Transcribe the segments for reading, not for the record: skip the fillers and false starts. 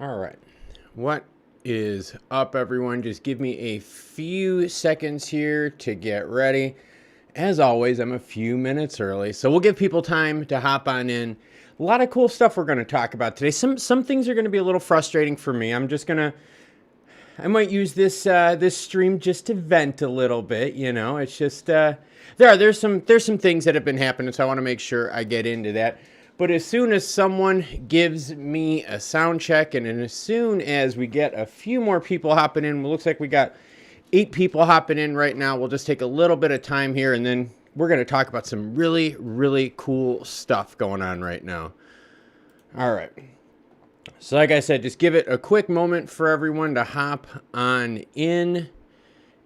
All right. What is up, everyone? Just give me a few seconds here to get ready. As always, I'm a few minutes early, so we'll give people time to hop on in. A lot of cool stuff we're going to talk about today. Some things are going to be a little frustrating for me. I might use this stream just to vent a little bit. You know, it's just there's some things that have been happening, so I want to make sure I get into that. But as soon as someone gives me a sound check, and as soon as we get a few more people hopping in, it looks like we got 8 people hopping in right now. We'll just take a little bit of time here, and then we're going to talk about some really, really cool stuff going on right now. All right. So like I said, just give it a quick moment for everyone to hop on in,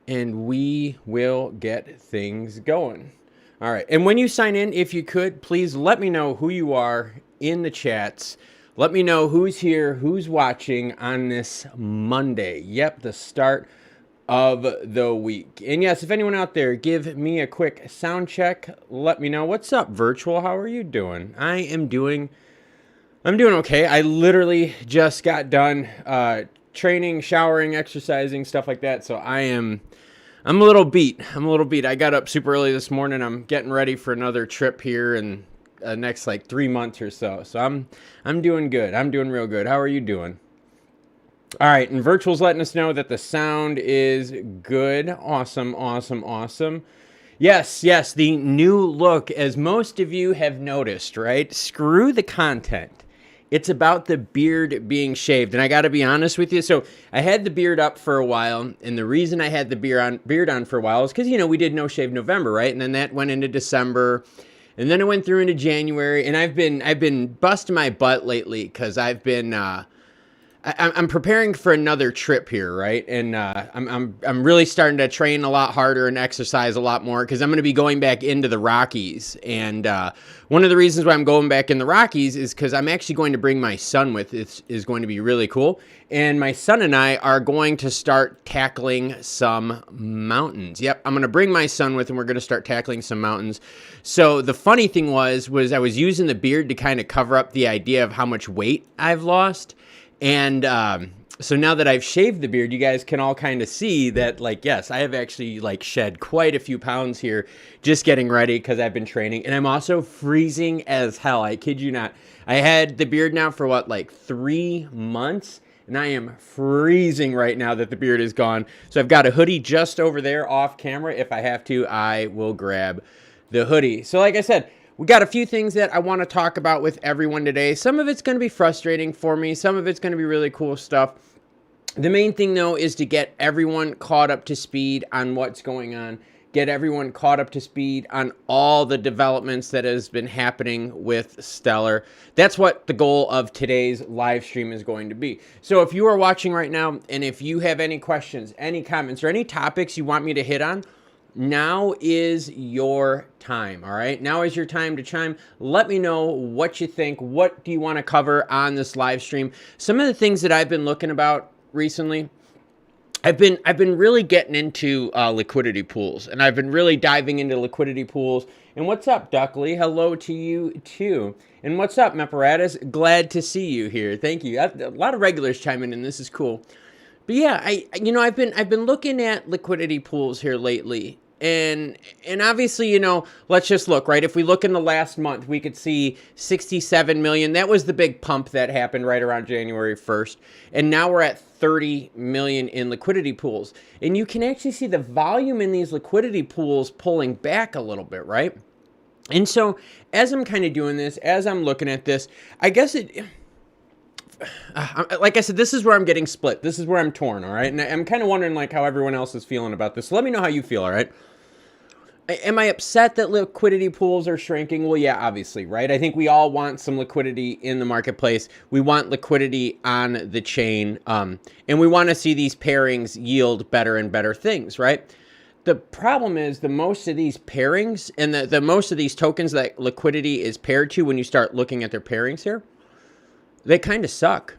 and we will get things going. All right. And when you sign in, if you could, please let me know who you are in the chats. Let me know who's here, who's watching on this Monday. Yep, the start of the week. And yes, if anyone out there, give me a quick sound check. Let me know. What's up, virtual? How are you doing? I'm doing okay. I literally just got done training, showering, exercising, stuff like that. So I'm a little beat. I got up super early this morning. I'm getting ready for another trip here in the next like 3 months or so. So I'm doing good. I'm doing real good. How are you doing? All right, and virtual's letting us know that the sound is good. Awesome. Yes, the new look, as most of you have noticed, right? Screw the content. It's about the beard being shaved. And I got to be honest with you. So I had the beard up for a while. And the reason I had the beard on for a while is because, you know, we did No Shave November, right? And then that went into December. And then it went through into January. And I've been busting my butt lately because I've been... I'm preparing for another trip here, right? And I'm really starting to train a lot harder and exercise a lot more because I'm going to be going back into the Rockies. And one of the reasons why I'm going back in the Rockies is because I'm actually going to bring my son with. It is going to be really cool. And my son and I are going to start tackling some mountains. Yep, I'm going to bring my son with, and we're going to start tackling some mountains. So the funny thing was I was using the beard to kind of cover up the idea of how much weight I've lost. And so now that I've shaved the beard, you guys can all kind of see that, like, yes, I have actually, like, shed quite a few pounds here just getting ready because I've been training. And I'm also freezing as hell. I kid you not. I had the beard now for, what, like 3 months? And I am freezing right now that the beard is gone. So I've got a hoodie just over there off camera. If I have to, I will grab the hoodie. So like I said, we got a few things that I want to talk about with everyone today. Some of it's going to be frustrating for me. Some of it's going to be really cool stuff. The main thing, though, is to get everyone caught up to speed on what's going on. Get everyone caught up to speed on all the developments that has been happening with Stellar. That's what the goal of today's live stream is going to be. So if you are watching right now, and if you have any questions, any comments, or any topics you want me to hit on, now is your time, all right? Now is your time to chime. Let me know what you think. What do you want to cover on this live stream? Some of the things that I've been looking about recently, I've been really getting into liquidity pools, and I've been really diving into liquidity pools. And what's up, Duckley? Hello to you too. And what's up, Meparatus? Glad to see you here. Thank you. A lot of regulars chiming in. This is cool. But yeah, I've been looking at liquidity pools here lately, and obviously, you know, let's just look, right? If we look in the last month, we could see 67 million. That was the big pump that happened right around January 1st. And now we're at 30 million in liquidity pools. And you can actually see the volume in these liquidity pools pulling back a little bit, right? And so as I'm kind of doing this, as I'm looking at this, I guess like I said, this is where I'm getting split. This is where I'm torn, all right? And I'm kind of wondering, like, how everyone else is feeling about this. So let me know how you feel, all right? Am I upset that liquidity pools are shrinking? Well, yeah, obviously, right? I think we all want some liquidity in the marketplace. We want liquidity on the chain, and we want to see these pairings yield better and better things, right? The problem is the most of these pairings and the most of these tokens that liquidity is paired to when you start looking at their pairings here, they kind of suck.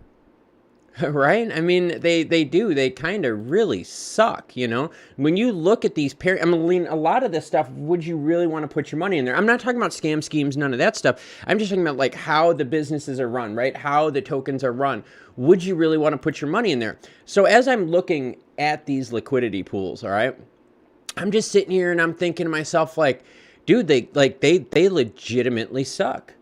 Right? I mean, they do. They kind of really suck, you know? When you look at these pair, I mean, a lot of this stuff, would you really want to put your money in there? I'm not talking about scam schemes, none of that stuff. I'm just talking about like how the businesses are run, right? How the tokens are run. Would you really want to put your money in there? So as I'm looking at these liquidity pools, all right, I'm just sitting here and I'm thinking to myself, like, dude, they legitimately suck.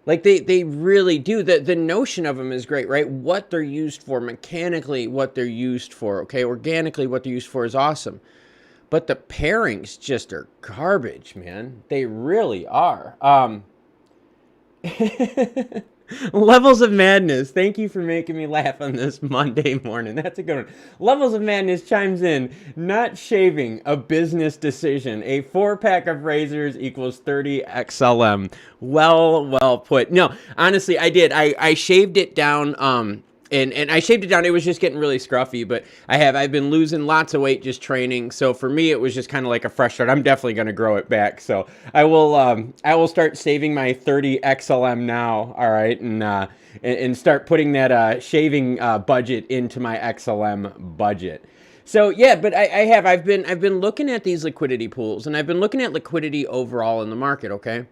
Like they really do. The notion of them is great, right? What they're used for, mechanically, what they're used for, okay? Organically, what they're used for is awesome. But the pairings just are garbage, man. They really are. Levels of Madness. Thank you for making me laugh on this Monday morning. That's a good one. Levels of Madness chimes in. Not shaving, a business decision. A 4-pack of razors equals 30 XLM. Well put. No, honestly, I did. I shaved it down. And I shaved it down. It was just getting really scruffy, but I've been losing lots of weight just training. So for me, it was just kind of like a fresh start. I'm definitely going to grow it back. So I will start saving my 30 XLM now. All right. And start putting that shaving budget into my XLM budget. So yeah, but I've been looking at these liquidity pools, and I've been looking at liquidity overall in the market. Okay.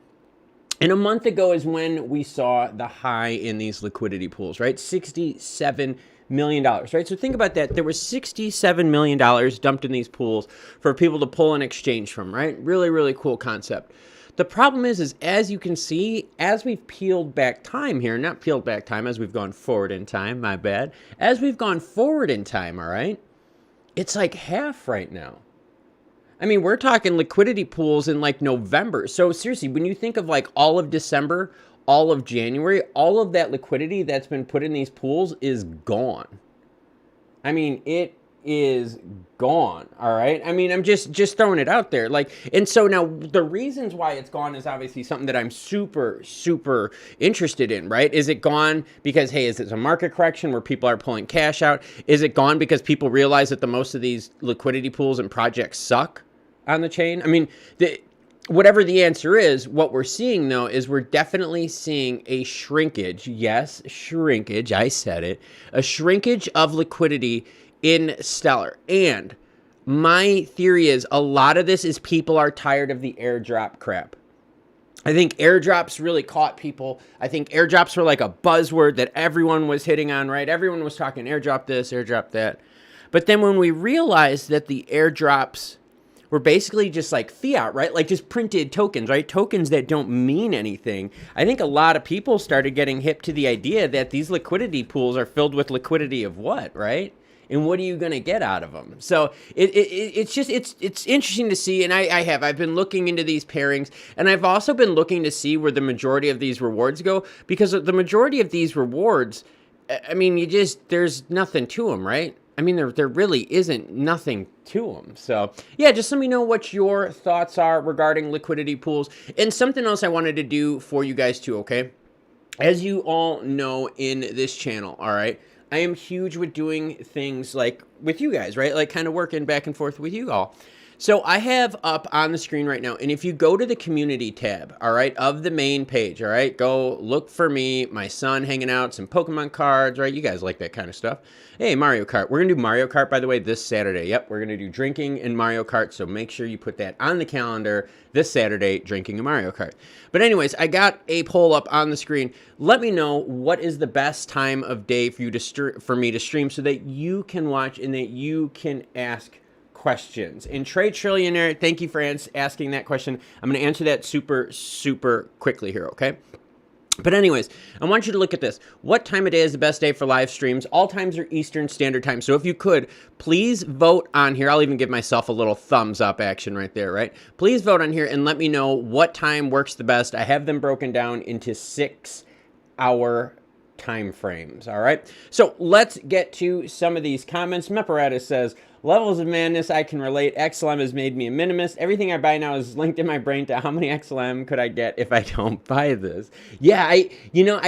And a month ago is when we saw the high in these liquidity pools, right? $67 million, right? So think about that. There was $67 million dumped in these pools for people to pull and exchange from, right? Really, really cool concept. The problem is as you can see, as we've peeled back time here, not peeled back time, as we've gone forward in time, my bad. As we've gone forward in time, all right? It's like half right now. I mean, we're talking liquidity pools in like November. So seriously, when you think of like all of December, all of January, all of that liquidity that's been put in these pools is gone. I mean, it is gone. All right. I mean, I'm just throwing it out there. Like, and so now the reasons why it's gone is obviously something that I'm super interested in, right? Is it gone because, hey, is it a market correction where people are pulling cash out? Is it gone because people realize that the most of these liquidity pools and projects suck on the chain? I mean, whatever the answer is, what we're seeing though is we're definitely seeing a shrinkage. Yes, shrinkage. I said it. A shrinkage of liquidity in Stellar. And my theory is a lot of this is people are tired of the airdrop crap. I think airdrops really caught people. I think airdrops were like a buzzword that everyone was hitting on, right? Everyone was talking airdrop this, airdrop that. But then when we realized that the airdrops were basically just like fiat, right? Like just printed tokens, right? Tokens that don't mean anything. I think a lot of people started getting hip to the idea that these liquidity pools are filled with liquidity of what, right? And what are you going to get out of them? So it's interesting to see. And I've been looking into these pairings, and I've also been looking to see where the majority of these rewards go, because the majority of these rewards, I mean, there's nothing to them, right? I mean, there really isn't nothing to them. So yeah, just let me know what your thoughts are regarding liquidity pools. And something else I wanted to do for you guys too, okay? As you all know in this channel, all right, I am huge with doing things like with you guys, right? Like kind of working back and forth with you all. So I have up on the screen right now, and if you go to the community tab, all right, of the main page, all right, go look for me, my son hanging out, some Pokemon cards, right? You guys like that kind of stuff. Hey, Mario Kart. We're going to do Mario Kart, by the way, this Saturday. Yep, we're going to do drinking and Mario Kart, so make sure you put that on the calendar this Saturday, drinking and Mario Kart. But anyways, I got a poll up on the screen. Let me know what is the best time of day for you for me to stream so that you can watch and that you can ask questions. And Trade Trillionaire, thank you for asking that question. I'm going to answer that super quickly here, okay? But anyways, I want you to look at this. What time of day is the best day for live streams? All times are Eastern Standard Time. So if you could, please vote on here. I'll even give myself a little thumbs up action right there, right? Please vote on here and let me know what time works the best. I have them broken down into 6-hour time frames, all right? So let's get to some of these comments. Meparatus says, Levels of Madness, I can relate. XLM has made me a minimalist. Everything I buy now is linked in my brain to how many XLM could I get if I don't buy this. Yeah, I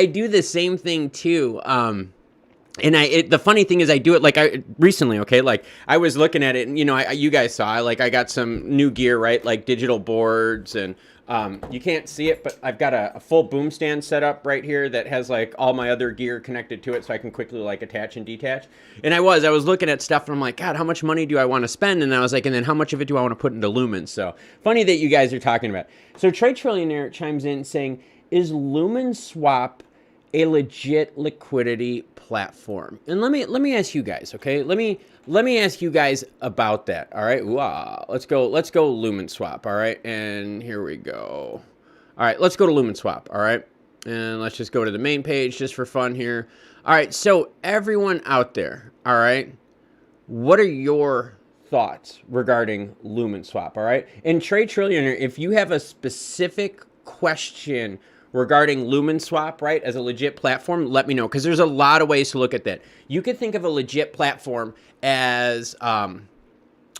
do the same thing too. And the funny thing is I do it like recently, okay? Like I was looking at it and, you guys saw, I got some new gear, right? Like digital boards and You can't see it, but I've got a full boom stand set up right here that has like all my other gear connected to it, so I can quickly like attach and detach. And I was looking at stuff and I'm like, God, how much money do I want to spend? And I was like, and then how much of it do I want to put into Lumens? So funny that you guys are talking about it. So Trade Trillionaire chimes in saying, is Lumen Swap a legit liquidity platform? And let me ask you guys, okay? Let me ask you guys about that. All right, wow. Let's go Lumen Swap. All right, and here we go. All right, let's go to Lumen Swap. All right, and let's just go to the main page just for fun here. All right, so everyone out there, all right, what are your thoughts regarding Lumen Swap? All right, and Trade Trillionaire, if you have a specific question regarding Lumen Swap, right, as a legit platform, let me know, because there's a lot of ways to look at that. You could think of a legit platform as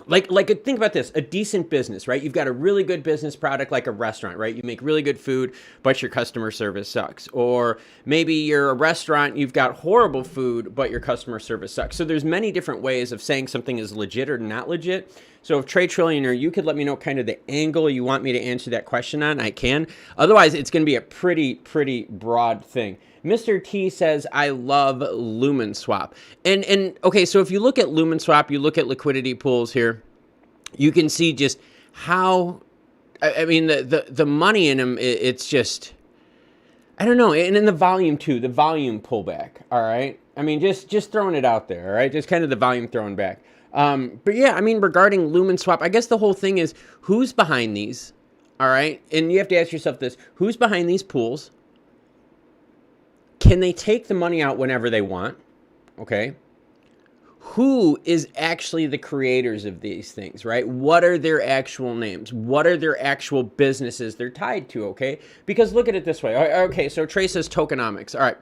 like think about this, a decent business, right? You've got a really good business product like a restaurant, right? You make really good food, but your customer service sucks. Or maybe you're a restaurant, you've got horrible food, but your customer service sucks. So there's many different ways of saying something is legit or not legit. So if Trade Trillionaire, you could let me know kind of the angle you want me to answer that question on, I can. Otherwise, it's going to be a pretty broad thing. Mr. T says, I love Lumen Swap. And okay, so if you look at Lumen Swap, you look at liquidity pools here, you can see just how, I mean, the money in them, it's just, I don't know. And in the volume too, the volume pullback, all right? I mean, just throwing it out there, all right? Just kind of the volume thrown back. But yeah, I mean, regarding Lumen Swap, I guess the whole thing is who's behind these, all right? And you have to ask yourself this, who's behind these pools? Can they take the money out whenever they want? Okay. Who is actually the creators of these things, right? What are their actual names? What are their actual businesses they're tied to, okay? Because look at it this way. Okay, so Trey says tokenomics. All right.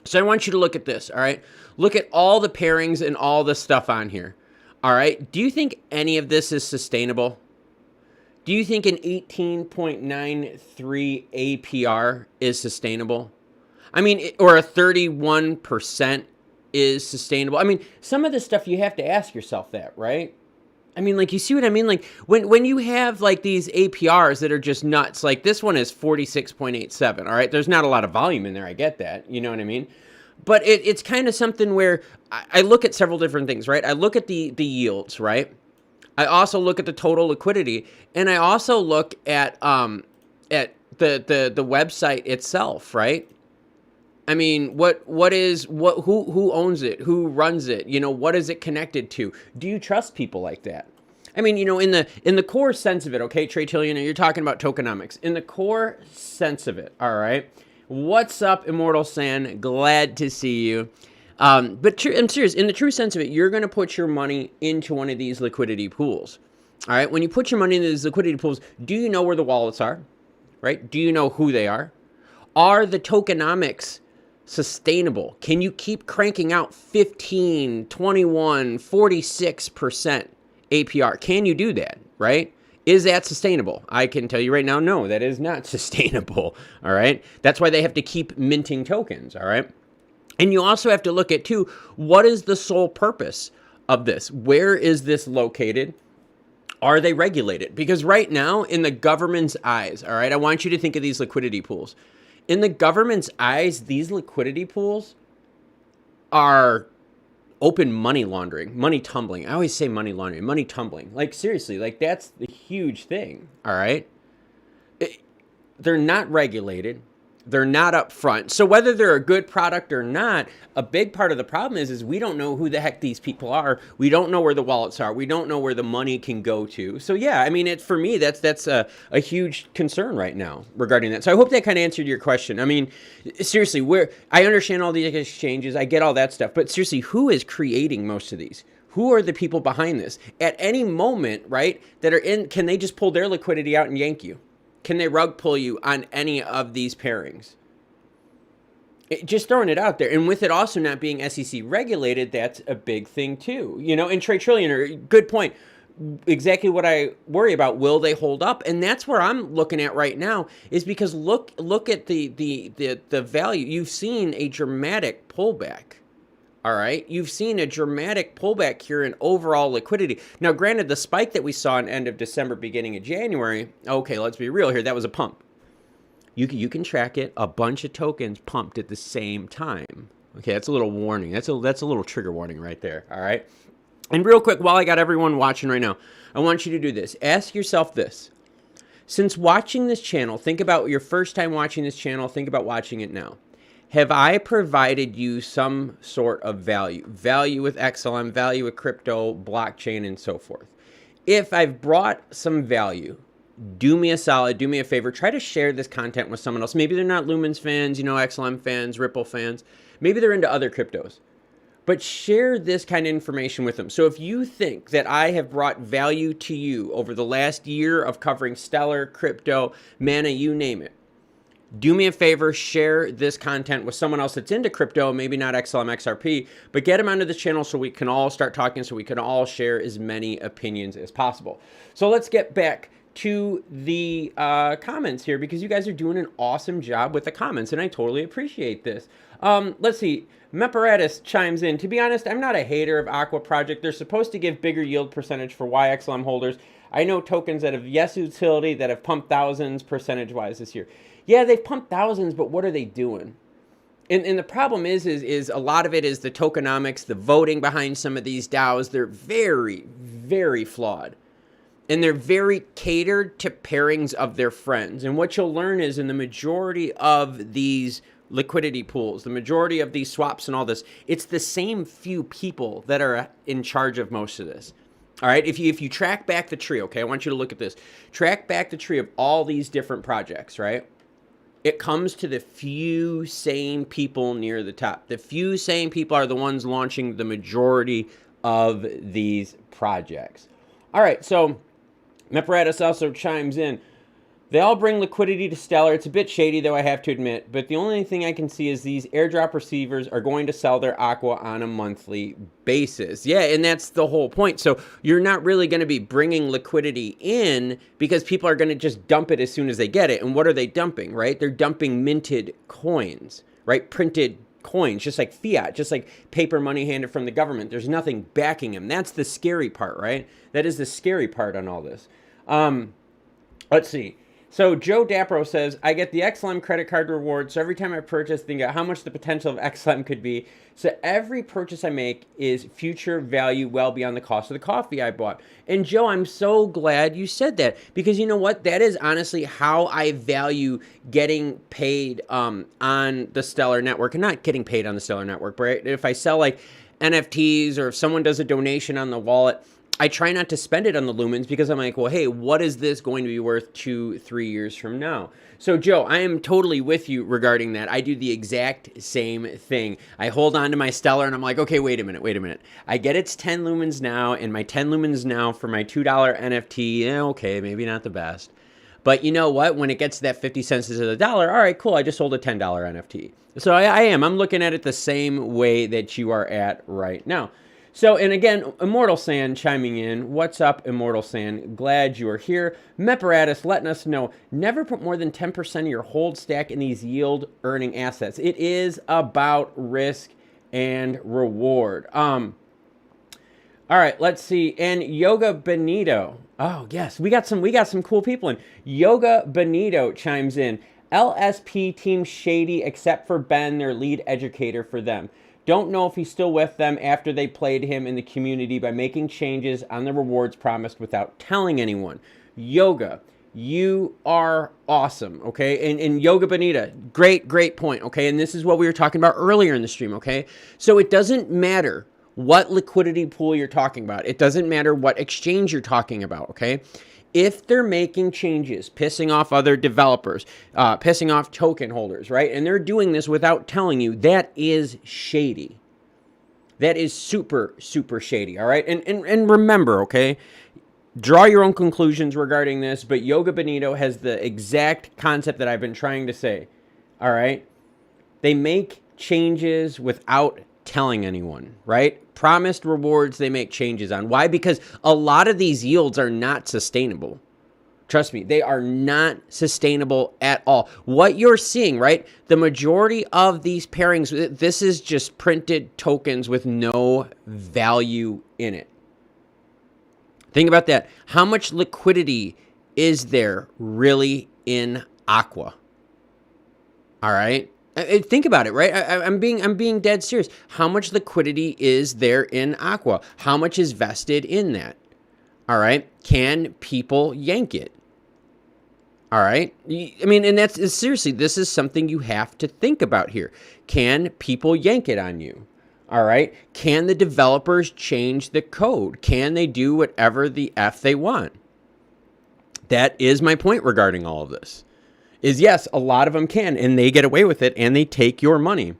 So I want you to look at this, all right? Look at all the pairings and all the stuff on here, all right? Do you think any of this is sustainable? Do you think an 18.93 APR is sustainable? I mean, or a 31% is sustainable. I mean, some of this stuff you have to ask yourself that, right? I mean, like, you see what I mean? Like, when you have, like, these APRs that are just nuts, like, this one is 46.87, all right? There's not a lot of volume in there, I get that, you know what I mean? But it's kind of something where I look at several different things, right? I look at the yields, right? I also look at the total liquidity, and I also look at the website itself, right? I mean, who owns it? Who runs it? You know, what is it connected to? Do you trust people like that? I mean, you know, in the core sense of it, okay, Trade Trillionaire, you're talking about tokenomics. In the core sense of it, all right? What's up, Immortal Sand? Glad to see you. But I'm serious, in the true sense of it, you're going to put your money into one of these liquidity pools. All right, when you put your money into these liquidity pools, do you know where the wallets are? Right? Do you know who they are? Are the tokenomics sustainable? Can you keep cranking out 15, 21, 46% APR? Can you do that, right? Is that sustainable? I can tell you right now, no, that is not sustainable, all right? That's why they have to keep minting tokens, all right? And you also have to look at, too, what is the sole purpose of this? Where is this located? Are they regulated? Because right now, in the government's eyes, all right, I want you to think of these liquidity pools. In the government's eyes, these liquidity pools are open money laundering, money tumbling. I always say money laundering, money tumbling. Like, seriously, like, that's the huge thing, all right? They're not regulated. They're not upfront. So whether they're a good product or not, a big part of the problem is we don't know who the heck these people are. We don't know where the wallets are. We don't know where the money can go to. So yeah, I mean, for me, that's a huge concern right now regarding that. So I hope that kind of answered your question. I mean, seriously, I understand all these exchanges. I get all that stuff. But seriously, who is creating most of these? Who are the people behind this? At any moment, right, that are can they just pull their liquidity out and yank you? Can they rug pull you on any of these pairings? Just throwing it out there. And with it also not being SEC regulated, that's a big thing too. You know, and Trade Trillionaire, good point. Exactly what I worry about. Will they hold up? And that's where I'm looking at right now, is because look at the value. You've seen a dramatic pullback. All right, you've seen a dramatic pullback here in overall liquidity. Now, granted, the spike that we saw in end of December, beginning of January, okay, let's be real here, that was a pump. You can track it. A bunch of tokens pumped at the same time. Okay, that's a little warning. That's a little trigger warning right there. All right. And real quick, while I got everyone watching right now, I want you to do this. Ask yourself this. Since watching this channel, think about your first time watching this channel. Think about watching it now. Have I provided you some sort of value? Value with XLM, value with crypto, blockchain, and so forth. If I've brought some value, do me a solid, do me a favor, try to share this content with someone else. Maybe they're not Lumens fans, you know, XLM fans, Ripple fans. Maybe they're into other cryptos. But share this kind of information with them. So if you think that I have brought value to you over the last year of covering Stellar, crypto, mana, you name it, do me a favor, share this content with someone else that's into crypto, maybe not XLM, XRP, but get them onto the channel so we can all start talking, so we can all share as many opinions as possible. So let's get back to the comments here, because you guys are doing an awesome job with the comments, and I totally appreciate this. Let's see. Meparatus chimes in. To be honest, I'm not a hater of Aqua Project. They're supposed to give bigger yield percentage for YXLM holders. I know tokens that have yes utility that have pumped thousands percentage-wise this year. Yeah, they've pumped thousands, but what are they doing? And the problem is a lot of it is the tokenomics, the voting behind some of these DAOs. They're very, very flawed. And they're very catered to pairings of their friends. And what you'll learn is in the majority of these liquidity pools, the majority of these swaps and all this, it's the same few people that are in charge of most of this. All right, if you track back the tree, okay, I want you to look at this. Track back the tree of all these different projects, right? It comes to the few same people near the top. The few same people are the ones launching the majority of these projects. All right, so Meparatus also chimes in. They all bring liquidity to Stellar. It's a bit shady, though, I have to admit. But the only thing I can see is these airdrop receivers are going to sell their Aqua on a monthly basis. Yeah, and that's the whole point. So you're not really going to be bringing liquidity in because people are going to just dump it as soon as they get it. And what are they dumping, right? They're dumping minted coins, right? Printed coins, just like fiat, just like paper money handed from the government. There's nothing backing them. That's the scary part, right? That is the scary part on all this. Let's see. So Joe Dapro says, I get the XLM credit card reward, so every time I purchase, think about how much the potential of XLM could be. So every purchase I make is future value well beyond the cost of the coffee I bought. And Joe, I'm so glad you said that, because you know what? That is honestly how I value getting paid on the Stellar Network, and not getting paid on the Stellar Network, but right? If I sell like NFTs or if someone does a donation on the wallet, I try not to spend it on the Lumens because I'm like, well, hey, what is this going to be worth 2-3 years from now? So, Joe, I am totally with you regarding that. I do the exact same thing. I hold on to my Stellar and I'm like, okay, wait a minute. I get its 10 lumens now, and my 10 lumens now for my $2 NFT, yeah, okay, maybe not the best. But you know what? When it gets to that 50 cents to the dollar, all right, cool, I just sold a $10 NFT. So I'm looking at it the same way that you are at right now. So, and again, Immortal Sand chiming in. What's up, Immortal Sand? Glad you are here. Meparatus letting us know, never put more than 10% of your hold stack in these yield-earning assets. It is about risk and reward. All right, let's see. And Yoga Benito. Oh, yes, we got some cool people in. Yoga Benito chimes in. LSP team shady except for Ben, their lead educator for them. Don't know if he's still with them after they played him in the community by making changes on the rewards promised without telling anyone. Yoga, you are awesome, okay? And Yoga Benita, great point, okay? And this is what we were talking about earlier in the stream, okay? So it doesn't matter what liquidity pool you're talking about. It doesn't matter what exchange you're talking about, okay? If they're making changes, pissing off other developers, pissing off token holders, right? And they're doing this without telling you, that is shady. That is super, super shady, all right? And remember, okay, draw your own conclusions regarding this, but Yoga Benito has the exact concept that I've been trying to say, all right? They make changes without telling anyone, right? Promised rewards they make changes on. Why? Because a lot of these yields are not sustainable. Trust me, they are not sustainable at all. What you're seeing, right? The majority of these pairings, this is just printed tokens with no value in it. Think about that. How much liquidity is there really in Aqua? All right. Think about it, right? I'm being dead serious. How much liquidity is there in Aqua? How much is vested in that? All right. Can people yank it? All right. I mean, and that's seriously, this is something you have to think about here. Can people yank it on you? All right. Can the developers change the code? Can they do whatever the F they want? That is my point regarding all of this. Is yes, a lot of them can, and they get away with it, and they take your money.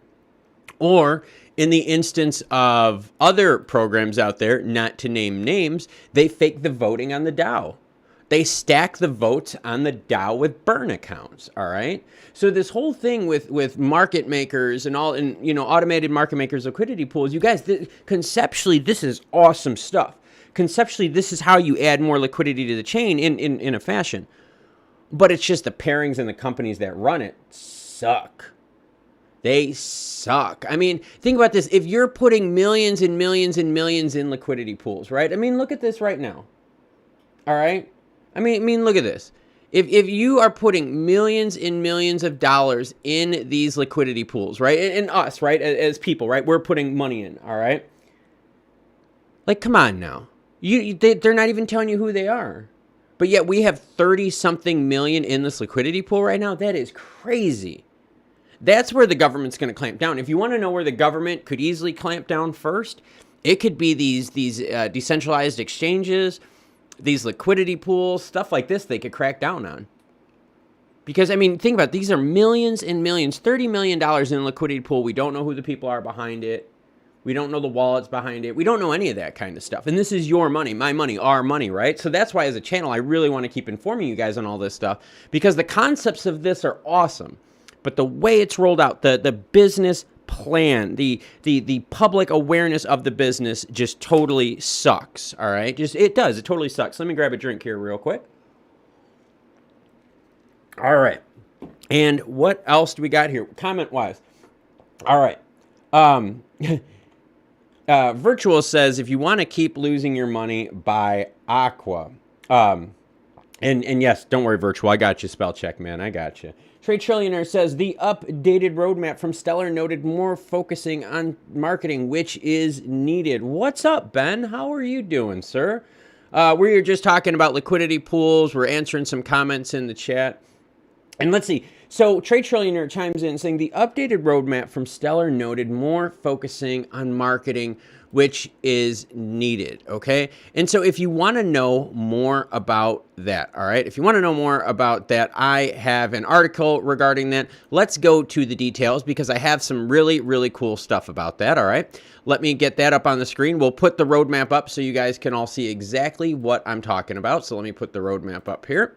Or in the instance of other programs out there, not to name names, they fake the voting on the DAO. They stack the votes on the DAO with burn accounts, all right? So this whole thing with market makers and all, and you know, automated market makers, liquidity pools, you guys, conceptually, this is awesome stuff. Conceptually, this is how you add more liquidity to the chain in a fashion. But it's just the pairings and the companies that run it suck. They suck. I mean, think about this. If you're putting millions and millions and millions in liquidity pools, right? I mean, look at this right now. All right? I mean, look at this. If you are putting millions and millions of dollars in these liquidity pools, right? And us, right? As people, right? We're putting money in, all right? Like, come on now. They're not even telling you who they are. But yet we have 30-something million in this liquidity pool right now. That is crazy. That's where the government's going to clamp down. If you want to know where the government could easily clamp down first, it could be these decentralized exchanges, these liquidity pools, stuff like this they could crack down on. Because, I mean, think about it. These are millions and millions, $30 million in a liquidity pool. We don't know who the people are behind it. We don't know the wallets behind it. We don't know any of that kind of stuff. And this is your money, my money, our money, right? So that's why as a channel, I really want to keep informing you guys on all this stuff because the concepts of this are awesome. But the way it's rolled out, the business plan, the public awareness of the business just totally sucks, all right? It does. It totally sucks. Let me grab a drink here real quick. All right. And what else do we got here? Comment-wise. All right. Virtual says, if you want to keep losing your money, buy Aqua. And yes, don't worry, Virtual. I got you. Spell check, man. I got you. Trade Trillionaire says, the updated roadmap from Stellar noted more focusing on marketing, which is needed. What's up, Ben? How are you doing, sir? We were just talking about liquidity pools. We're answering some comments in the chat. And let's see. So Trade Trillionaire chimes in saying the updated roadmap from Stellar noted more focusing on marketing, which is needed, okay? And so if you want to know more about that, all right? If you want to know more about that, I have an article regarding that. Let's go to the details because I have some really, really cool stuff about that, all right? Let me get that up on the screen. We'll put the roadmap up so you guys can all see exactly what I'm talking about. So let me put the roadmap up here.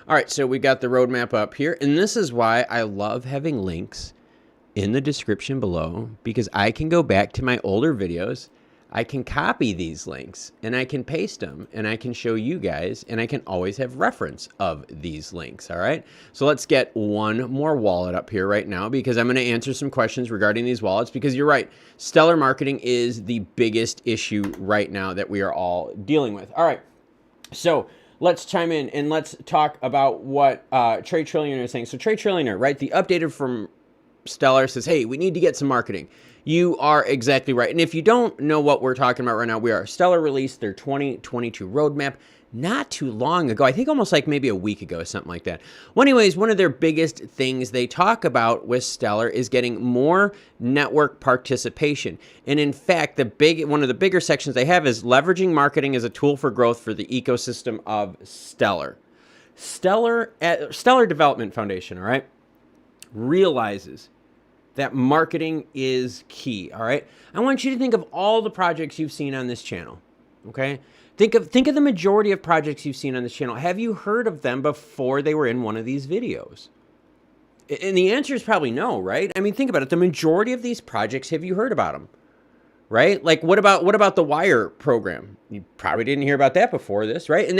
All right, so we got the roadmap up here, and this is why I love having links in the description below, because I can go back to my older videos, I can copy these links, and I can paste them, and I can show you guys, and I can always have reference of these links, all right? So let's get one more wallet up here right now, because I'm going to answer some questions regarding these wallets, because you're right, Stellar marketing is the biggest issue right now that we are all dealing with. All right, so let's chime in and let's talk about what Trade Trillionaire is saying. So Trade Trillionaire, right? The updated from Stellar says, hey, we need to get some marketing. You are exactly right. And if you don't know what we're talking about right now, Stellar released their 2022 roadmap not too long ago. I think almost like maybe a week ago, something like that. Well, anyways, one of their biggest things they talk about with Stellar is getting more network participation. And in fact, one of the bigger sections they have is leveraging marketing as a tool for growth for the ecosystem of Stellar. Stellar Development Foundation, all right, realizes that marketing is key, all right? I want you to think of all the projects you've seen on this channel, okay? Think of the majority of projects you've seen on this channel. Have you heard of them before they were in one of these videos? And the answer is probably no, right? I mean, think about it. The majority of these projects, have you heard about them? right? Like what about the wire program? You probably didn't hear about that before this, right? And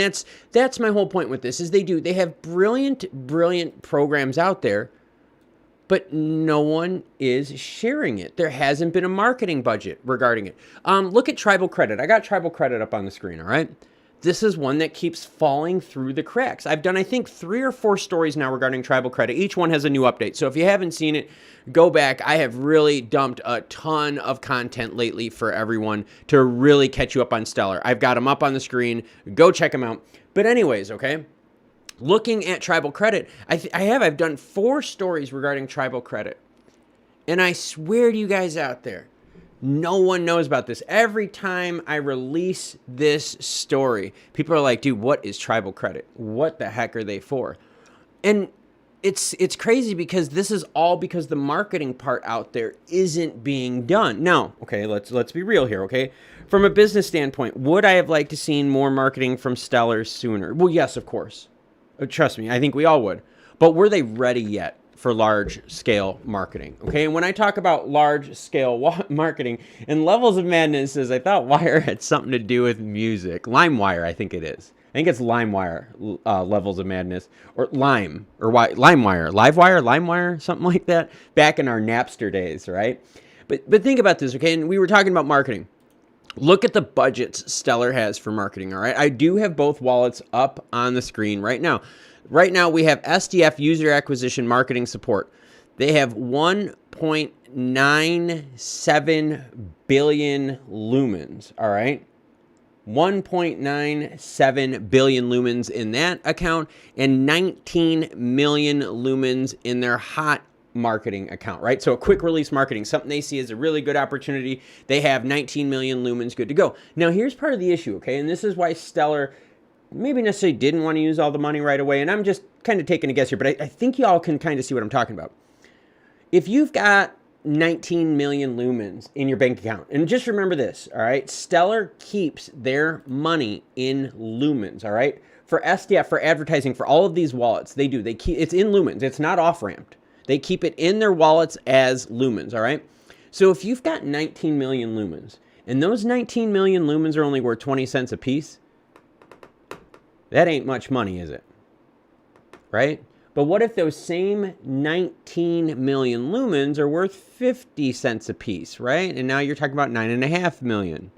that's my whole point with this is they have brilliant programs out there, but no one is sharing it. There hasn't been a marketing budget regarding it. Look at Tribal Credit. I got Tribal Credit up on the screen, all right? This is one that keeps falling through the cracks. I've done, I think, 3 or 4 stories now regarding Tribal Credit. Each one has a new update. So if you haven't seen it, go back. I have really dumped a ton of content lately for everyone to really catch you up on Stellar. I've got them up on the screen. Go check them out. But anyways, okay? Looking at Tribal Credit, I've done 4 stories regarding Tribal Credit. And I swear to you guys out there, no one knows about this. Every time I release this story, people are like, dude, what is Tribal Credit? What the heck are they for? And it's crazy because this is all because the marketing part out there isn't being done. Now, okay, let's be real here, okay? From a business standpoint, would I have liked to seen more marketing from Stellar sooner? Well, yes, of course. Trust me, I think we all would. But were they ready yet for large-scale marketing? Okay, and when I talk about large-scale marketing, and Levels of Madness says, I thought Wire had something to do with music. LimeWire, I think it is. I think it's LimeWire, Levels of Madness, or LimeWire, LimeWire, something like that, back in our Napster days, right? But think about this, okay? And we were talking about marketing. Look at the budgets Stellar has for marketing, all right? I do have both wallets up on the screen right now. Right now, we have SDF, User Acquisition Marketing Support. They have 1.97 billion lumens, all right? 1.97 billion lumens in that account and 19 million lumens in their hot marketing account, right? So a quick release marketing, something they see as a really good opportunity. They have 19 million lumens good to go. Now, here's part of the issue, okay? And this is why Stellar maybe necessarily didn't want to use all the money right away. And I'm just kind of taking a guess here, but I think y'all can kind of see what I'm talking about. If you've got 19 million lumens in your bank account, and just remember this, all right? Stellar keeps their money in lumens, all right? For SDF, for advertising, for all of these wallets, they do. They keep it's in lumens. It's not off-ramped. They keep it in their wallets as lumens, all right? So if you've got 19 million lumens, and those 19 million lumens are only worth 20 cents a piece, that ain't much money, is it? Right? But what if those same 19 million lumens are worth 50 cents a piece, right? And now you're talking about 9.5 million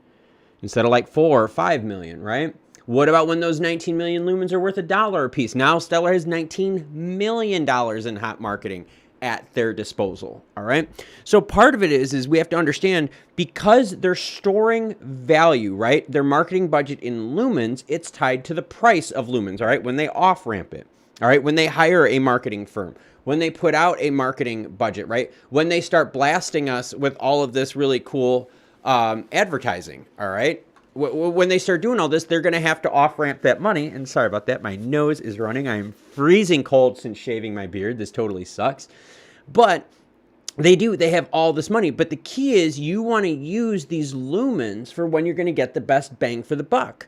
instead of like 4 or 5 million, right? What about when those 19 million lumens are worth $1 a piece? Now Stellar has $19 million in hot marketing at their disposal, all right? So part of it is we have to understand, because they're storing value, right? Their marketing budget in lumens, it's tied to the price of lumens, all right? When they off-ramp it, all right? When they hire a marketing firm, when they put out a marketing budget, right? When they start blasting us with all of this really cool advertising, all right? When they start doing all this, they're going to have to off-ramp that money. And sorry about that. My nose is running. I'm freezing cold since shaving my beard. This totally sucks. But they do. They have all this money. But the key is you want to use these lumens for when you're going to get the best bang for the buck.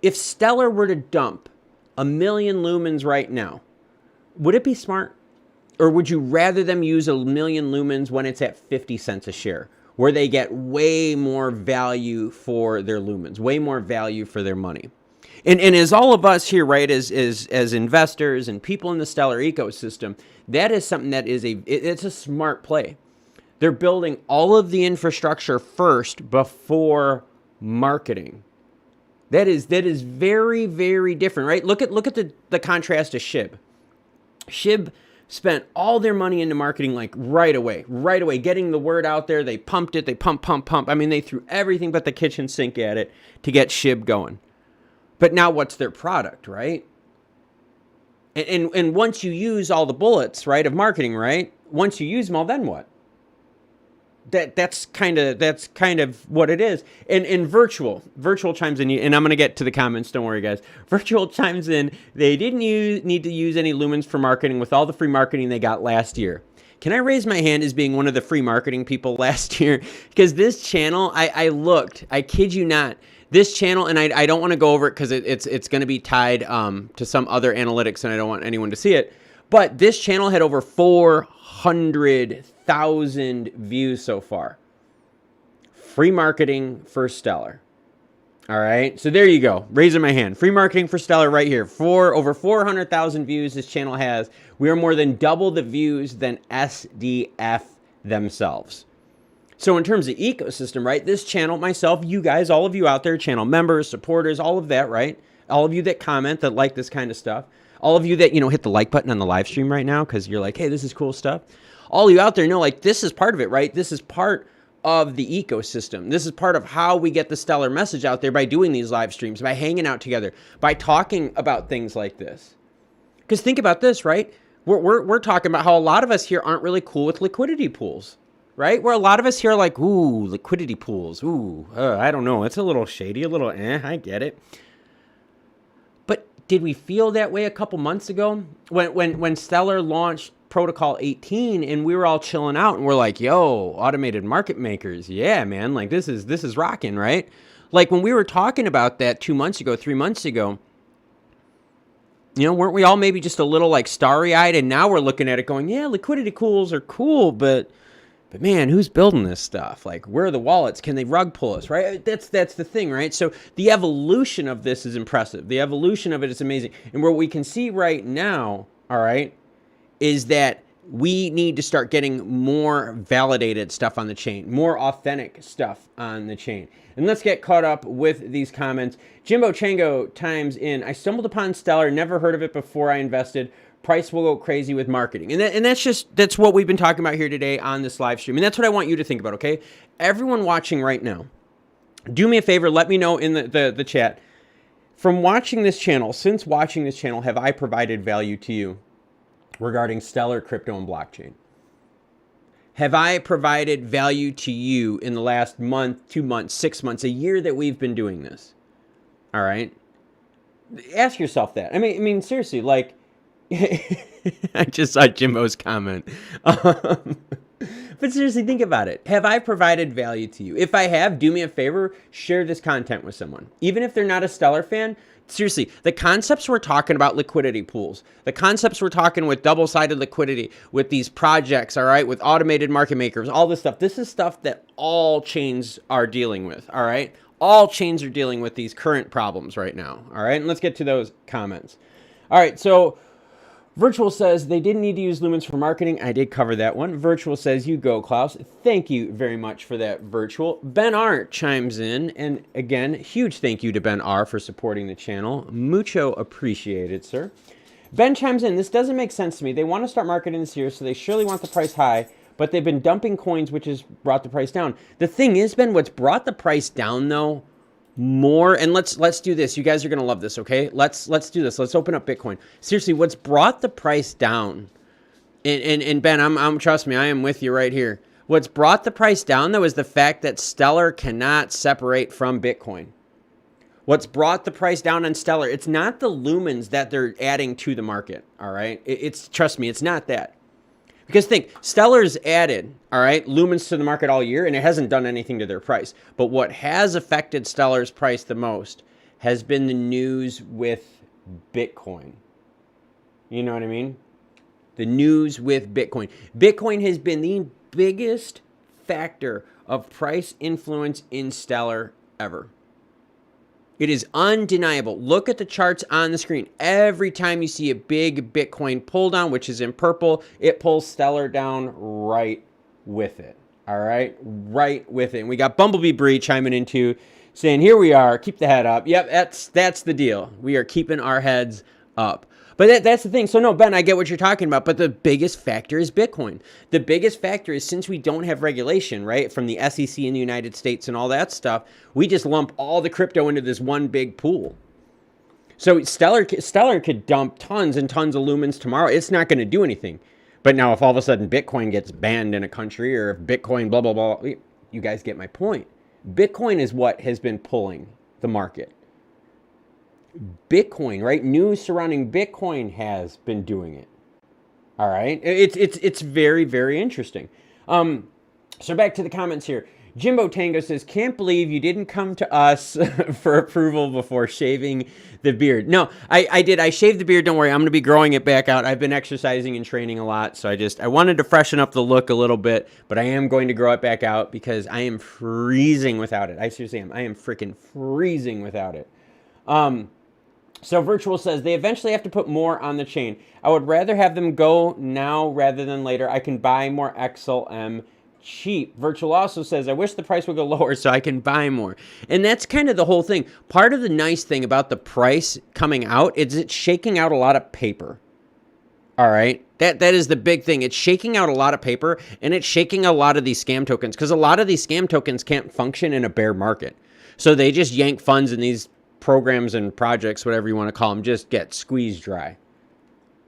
If Stellar were to dump 1 million lumens right now, would it be smart? Or would you rather them use 1 million lumens when it's at 50 cents a share, where they get way more value for their lumens, way more value for their money? And as all of us here, right, as investors and people in the Stellar ecosystem, that is something that is it's a smart play. They're building all of the infrastructure first before marketing. That is very, very different, right? Look at the contrast to SHIB. SHIB spent all their money into marketing like right away, getting the word out there. They pumped it, they pump. I mean, they threw everything but the kitchen sink at it to get SHIB going. But now what's their product, right? And once you use all the bullets, right, of marketing, right? Once you use them all, then what? That's kind of what it is. And virtual chimes in, and I'm going to get to the comments, don't worry guys. Virtual chimes in, they didn't need to use any lumens for marketing with all the free marketing they got last year. Can I raise my hand as being one of the free marketing people last year? Because this channel, I looked, I kid you not, this channel, and I don't want to go over it because it's going to be tied to some other analytics, and I don't want anyone to see it. But this channel had over 400,000 views so far. free marketing for Stellar. All right, so there you go. Raising my hand. Free marketing for Stellar right here. Over 400,000 views this channel has. We are more than double the views than SDF themselves. So in terms of ecosystem, right, this channel, myself, you guys, all of you out there, channel members, supporters, all of that, right? All of you that comment, that like this kind of stuff. All of you that, hit the like button on the live stream right now because you're like, hey, this is cool stuff. All of you out there know, like, this is part of it, right? This is part of the ecosystem. This is part of how we get the Stellar message out there by doing these live streams, by hanging out together, by talking about things like this. Because think about this, right? We're talking about how a lot of us here aren't really cool with liquidity pools, right? Where a lot of us here are like, ooh, liquidity pools, ooh, I don't know. It's a little shady, a little I get it. But did we feel that way a couple months ago when Stellar launched Protocol 18 and we were all chilling out and we're like, yo, automated market makers, yeah, man, like this is rocking, right? Like when we were talking about that 2 months ago, 3 months ago, weren't we all maybe just a little like starry-eyed? And now we're looking at it going, yeah, liquidity pools are cool, but man, who's building this stuff? Like, where are the wallets? Can they rug pull us, right? That's the thing, right? So the evolution of this is impressive. The evolution of it is amazing. And what we can see right now, all right, is that we need to start getting more validated stuff on the chain, more authentic stuff on the chain. And let's get caught up with these comments. Jimbo Chango chimes in, I stumbled upon Stellar, never heard of it before I invested. Price will go crazy with marketing. And that's what we've been talking about here today on this live stream. And that's what I want you to think about, okay? Everyone watching right now, do me a favor, let me know in the chat. From watching this channel, since watching this channel, have I provided value to you regarding Stellar, crypto, and blockchain? Have I provided value to you in the last month, 2 months, 6 months, a year that we've been doing this? All right? Ask yourself that. I mean, seriously, like, I just saw Jimbo's comment. But seriously, think about it. Have I provided value to you? If I have, do me a favor, share this content with someone. Even if they're not a Stellar fan, seriously, the concepts we're talking about, liquidity pools, the concepts we're talking with double-sided liquidity, with these projects, all right, with automated market makers, all this stuff, this is stuff that all chains are dealing with, all right? All chains are dealing with these current problems right now, all right? And let's get to those comments. All right, so Virtual says they didn't need to use Lumens for marketing. I did cover that one. Virtual says, you go, Klaus. Thank you very much for that, Virtual. Ben R chimes in. And again, huge thank you to Ben R for supporting the channel. Mucho appreciated, sir. Ben chimes in. This doesn't make sense to me. They want to start marketing this year, so they surely want the price high, but they've been dumping coins, which has brought the price down. The thing is, Ben, what's brought the price down, though, more, and let's do this. You guys are gonna love this, okay? Let's do this. Let's open up Bitcoin. Seriously, what's brought the price down? And Ben, I'm trust me, I am with you right here. What's brought the price down though is the fact that Stellar cannot separate from Bitcoin. What's brought the price down on Stellar? It's not the lumens that they're adding to the market. All right, it's trust me, it's not that. Because think, Stellar's added, all right, lumens to the market all year, and it hasn't done anything to their price. But what has affected Stellar's price the most has been the news with Bitcoin. You know what I mean? The news with Bitcoin. Bitcoin has been the biggest factor of price influence in Stellar ever. It is undeniable. Look at the charts on the screen. Every time you see a big Bitcoin pull down, which is in purple, it pulls Stellar down right with it. All right? Right with it. And we got Bumblebee Bree chiming in too, saying, here we are, keep the head up. Yep, that's the deal. We are keeping our heads up. But that's the thing. So no, Ben, I get what you're talking about, but the biggest factor is Bitcoin. The biggest factor is since we don't have regulation, right, from the SEC in the United States and all that stuff, we just lump all the crypto into this one big pool. So Stellar could dump tons and tons of lumens tomorrow. It's not going to do anything. But now if all of a sudden Bitcoin gets banned in a country, or if Bitcoin blah, blah, blah, you guys get my point. Bitcoin is what has been pulling the market. Bitcoin, right? News surrounding Bitcoin has been doing it. All right. It's very, very interesting. So back to the comments here. Jimbo Tango says, can't believe you didn't come to us for approval before shaving the beard. No, I did. I shaved the beard. Don't worry. I'm going to be growing it back out. I've been exercising and training a lot. So I wanted to freshen up the look a little bit, but I am going to grow it back out because I am freezing without it. I seriously am. I am freaking freezing without it. So Virtual says, they eventually have to put more on the chain. I would rather have them go now rather than later. I can buy more XLM cheap. Virtual also says, I wish the price would go lower so I can buy more. And that's kind of the whole thing. Part of the nice thing about the price coming out is it's shaking out a lot of paper. All right. That is the big thing. It's shaking out a lot of paper, and it's shaking a lot of these scam tokens, because a lot of these scam tokens can't function in a bear market. So they just yank funds, and these programs and projects, whatever you want to call them, just get squeezed dry.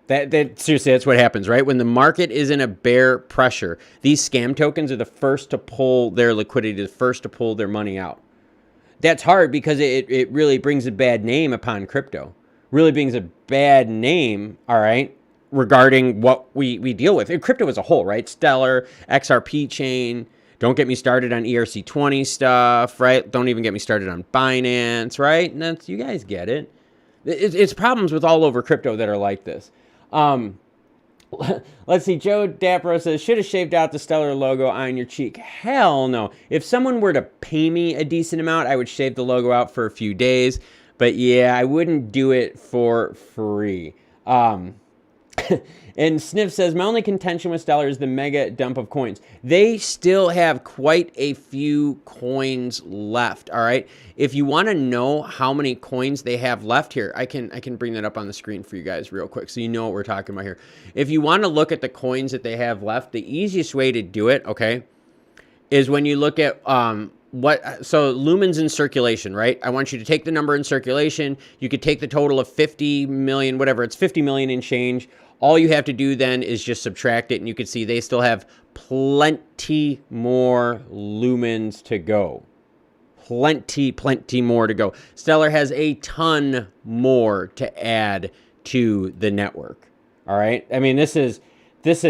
Seriously, that's what happens, right? When the market is in a bear pressure, these scam tokens are the first to pull their liquidity, the first to pull their money out. That's hard because it really brings a bad name upon crypto. Really brings a bad name, all right, regarding what we deal with. Crypto as a whole, right? Stellar, XRP chain. Don't get me started on ERC20 stuff, right? Don't even get me started on Binance, right? And that's, you guys get it. It's problems with all over crypto that are like this. Let's see. Joe Dapro says, should have shaved out the Stellar logo on your cheek. Hell no. If someone were to pay me a decent amount, I would shave the logo out for a few days. But yeah, I wouldn't do it for free. And Sniff says, my only contention with Stellar is the mega dump of coins. They still have quite a few coins left, all right? If you want to know how many coins they have left here, I can bring that up on the screen for you guys real quick so you know what we're talking about here. If you want to look at the coins that they have left, the easiest way to do it, okay, is when you look at so Lumens in circulation, right? I want you to take the number in circulation. You could take the total of 50 million, whatever, it's 50 million and change. All you have to do then is just subtract it, and you can see they still have plenty more lumens to go. Plenty more to go. Stellar has a ton more to add to the network. All right? I mean, this is just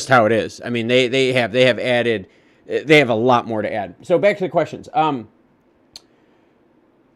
how it is. I mean, they have a lot more to add. So back to the questions.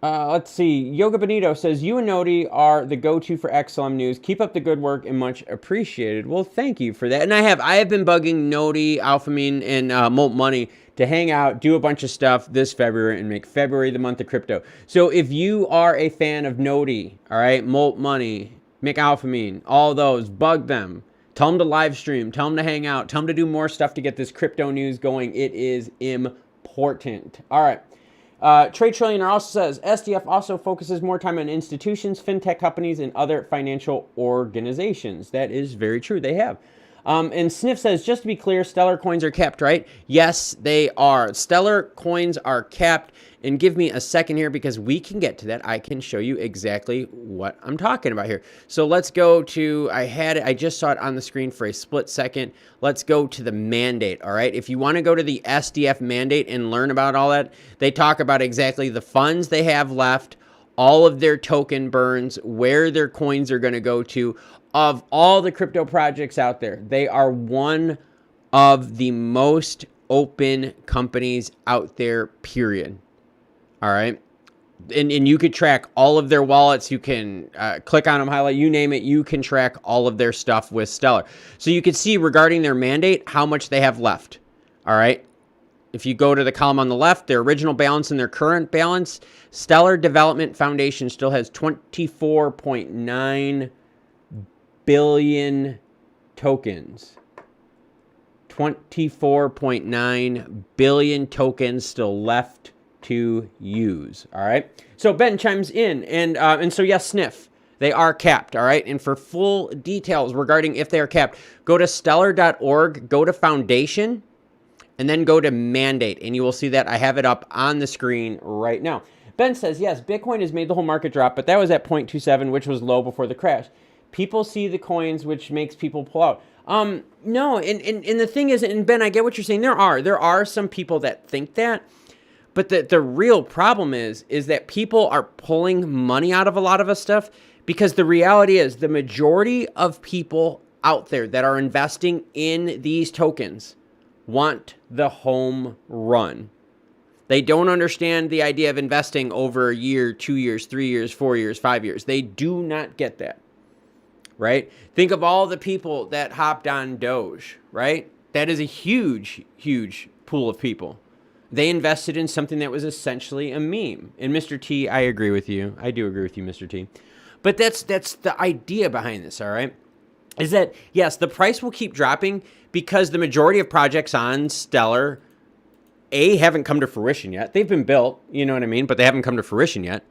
Let's see. Yoga Benito says, you and Noti are the go-to for XLM news. Keep up the good work and much appreciated. Well, thank you for that. And I have been bugging Noti, Alphamine, and Molt Money to hang out, do a bunch of stuff this February, and make February the month of crypto. So if you are a fan of Noti, all right, Molt Money, McAlphamine, all those, bug them. Tell them to live stream. Tell them to hang out. Tell them to do more stuff to get this crypto news going. It is important. All right. Trade Trillionaire also says, SDF also focuses more time on institutions, fintech companies, and other financial organizations. That is very true. They have. And Sniff says, just to be clear, Stellar coins are capped, right? Yes, they are. Stellar coins are capped. And give me a second here because we can get to that. I can show you exactly what I'm talking about here. So let's go to, I just saw it on the screen for a split second. Let's go to the mandate, all right? If you want to go to the SDF mandate and learn about all that, they talk about exactly the funds they have left, all of their token burns, where their coins are going to go to. Of all the crypto projects out there, they are one of the most open companies out there, period. All right. And you could track all of their wallets. You can click on them, highlight, you name it. You can track all of their stuff with Stellar. So you can see regarding their mandate, how much they have left. All right. If you go to the column on the left, their original balance and their current balance, Stellar Development Foundation still has 24.9 billion tokens. 24.9 billion tokens still left to use. All right. So Ben chimes in, and so yes, Sniff, they are capped. All right. And for full details regarding if they are capped, go to stellar.org, go to foundation, and then go to mandate, and you will see that I have it up on the screen right now. Ben says, yes, Bitcoin has made the whole market drop, but that was at 0.27, which was low before the crash. People see the coins, which makes people pull out. No, and the thing is, and Ben, I get what you're saying. There are some people that think that. But the real problem is that people are pulling money out of a lot of us stuff because the reality is the majority of people out there that are investing in these tokens want the home run. They don't understand the idea of investing over a year, 2 years, 3 years, 4 years, 5 years. They do not get that, right? Think of all the people that hopped on Doge, right? That is a huge, huge pool of people. They invested in something that was essentially a meme. And Mr. T, I agree with you. I do agree with you, Mr. T. But that's the idea behind this, all right? Is that, yes, the price will keep dropping because the majority of projects on Stellar, haven't come to fruition yet. They've been built, you know what I mean? But they haven't come to fruition yet.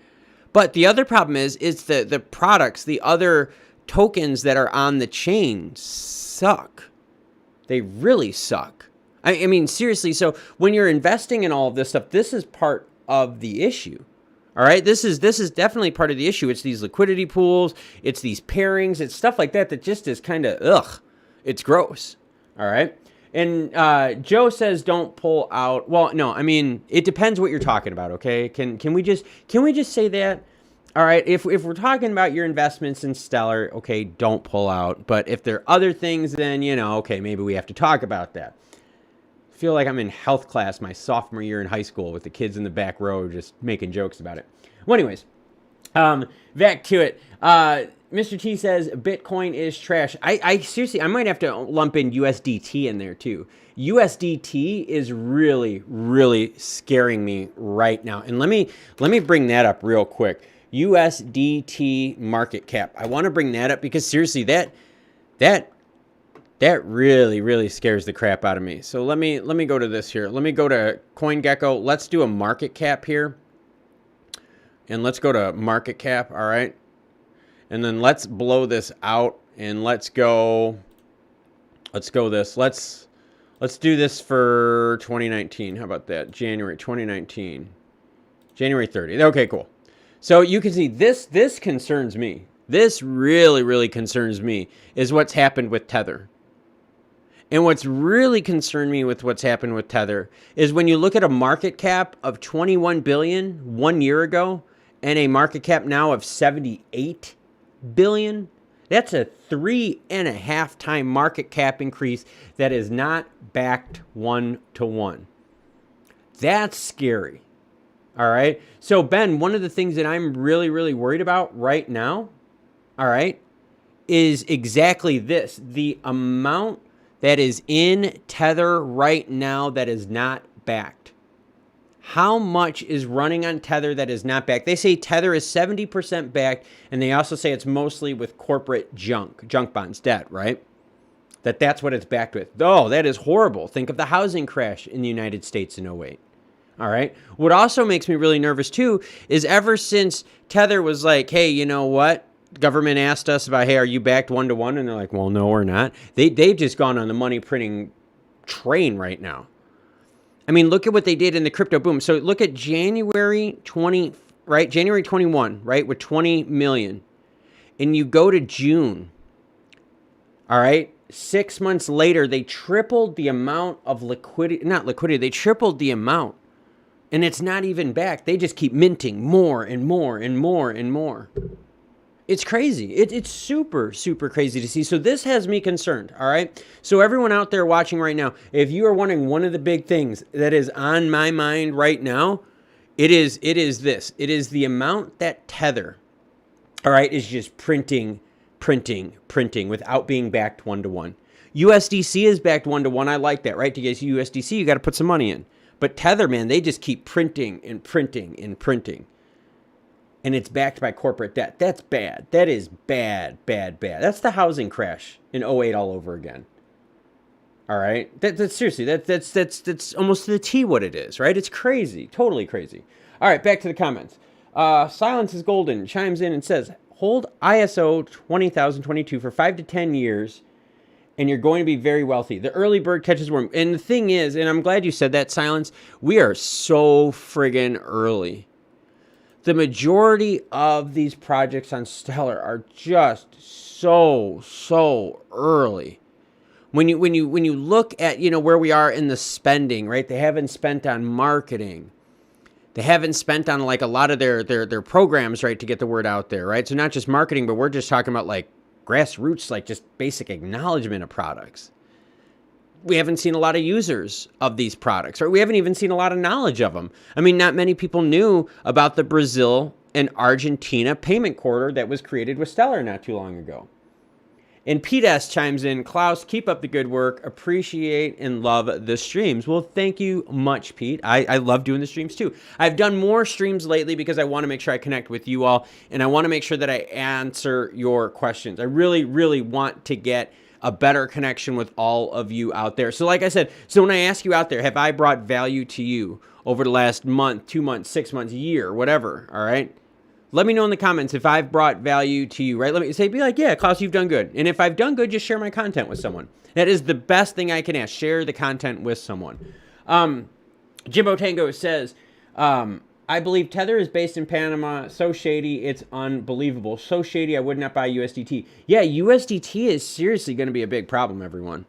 But the other problem is the products, the other tokens that are on the chain suck. They really suck. I mean, seriously, so when you're investing in all of this stuff, this is part of the issue. All right, this is definitely part of the issue. It's these liquidity pools, it's these pairings, it's stuff like that just is kind of, ugh, it's gross. All right, and Joe says don't pull out. Well, no, I mean, it depends what you're talking about, okay? Can we just say that? All right, if we're talking about your investments in Stellar, okay, don't pull out. But if there are other things, then, you know, okay, maybe we have to talk about that. I feel like I'm in health class my sophomore year in high school with the kids in the back row just making jokes about it. Well, anyways, back to it. Mr. T says Bitcoin is trash. I seriously, I might have to lump in USDT in there too. USDT is really, really scaring me right now. And let me bring that up real quick. USDT market cap. I want to bring that up because seriously, that really, really scares the crap out of me. So let me go to this here. Let me go to CoinGecko. Let's do a market cap here. And let's go to market cap, all right? And then let's blow this out and let's do this for 2019. How about that? January 2019. January 30th. Okay, cool. So you can see this concerns me. This really, really concerns me is what's happened with Tether. And what's really concerned me with what's happened with Tether is when you look at a market cap of 21 billion 1 year ago and a market cap now of 78 billion, that's a 3.5 time market cap increase that is not backed 1-to-1. That's scary. All right. So Ben, one of the things that I'm really, really worried about right now, all right, is exactly this. The amount that is in Tether right now that is not backed. How much is running on Tether that is not backed? They say Tether is 70% backed, and they also say it's mostly with corporate junk bonds, debt, right? That's what it's backed with. Oh, that is horrible. Think of the housing crash in the United States in 2008. All right. What also makes me really nervous too is ever since Tether was like, hey, you know what? Government asked us about, hey, are you backed 1-to-1? And they're like, well, no, we're not. They've just gone on the money printing train right now. I mean, look at what they did in the crypto boom. So look at January 20, right? January 21, right? With 20 million. And you go to June. All right. 6 months later, they tripled the amount of liquidity, not liquidity, they tripled the amount. And it's not even back. They just keep minting more and more and more and more. It's crazy. It's super, super crazy to see. So this has me concerned, all right? So everyone out there watching right now, if you are wondering one of the big things that is on my mind right now, it is this. It is the amount that Tether, all right, is just printing without being backed 1-to-1. USDC is backed 1-to-1. I like that, right? To get USDC, you got to put some money in. But Tether, man, they just keep printing and printing and printing. And it's backed by corporate debt. That's bad. That is bad, bad, bad. That's the housing crash in 2008 all over again. All right? That's seriously, that's almost to the T what it is, right? It's crazy. Totally crazy. All right, back to the comments. Silence is Golden chimes in and says, hold ISO 20,022 for 5 to 10 years, and you're going to be very wealthy. The early bird catches worm. And the thing is, and I'm glad you said that, Silence, we are so friggin' early. The majority of these projects on Stellar are just so early. When you look at, you know, where we are in the spending, right? They haven't spent on marketing. They haven't spent on like a lot of their programs, right, to get the word out there, right? So not just marketing, but we're just talking about like grassroots, like just basic acknowledgement of products. we haven't seen a lot of users of these products, or we haven't even seen a lot of knowledge of them. I mean, not many people knew about the Brazil and Argentina payment corridor that was created with Stellar not too long ago. And Pete S chimes in, Klaus, keep up the good work. Appreciate and love the streams. Well, thank you much, Pete. I love doing the streams too. I've done more streams lately because I want to make sure I connect with you all, and I want to make sure that I answer your questions. I really, really want to get a better connection with all of you out there. So like I said, so when I ask you out there, have I brought value to you over the last month, 2 months, 6 months, year, whatever, all right? Let me know in the comments if I've brought value to you, right? Let me say, be like, yeah, Klaus, you've done good. And if I've done good, just share my content with someone. That is the best thing I can ask. Share the content with someone. Jimbo Tango says, I believe Tether is based in Panama. So shady, it's unbelievable. So shady, I would not buy USDT. Yeah, USDT is seriously going to be a big problem, everyone.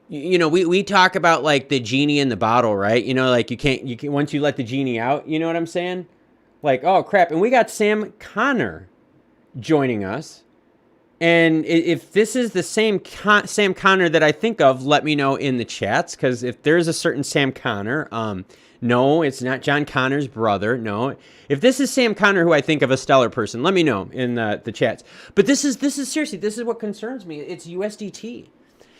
You know, we talk about like the genie in the bottle, right? You know, like you can't once you let the genie out, you know what I'm saying? Like, oh, crap. And we got Sam Connor joining us. And if this is the same Sam Connor that I think of, let me know in the chats. Because if there's a certain Sam Connor, no, it's not John Connor's brother. No. If this is Sam Connor, who I think of a stellar person, let me know in the chats. But this is seriously, this is what concerns me. It's USDT.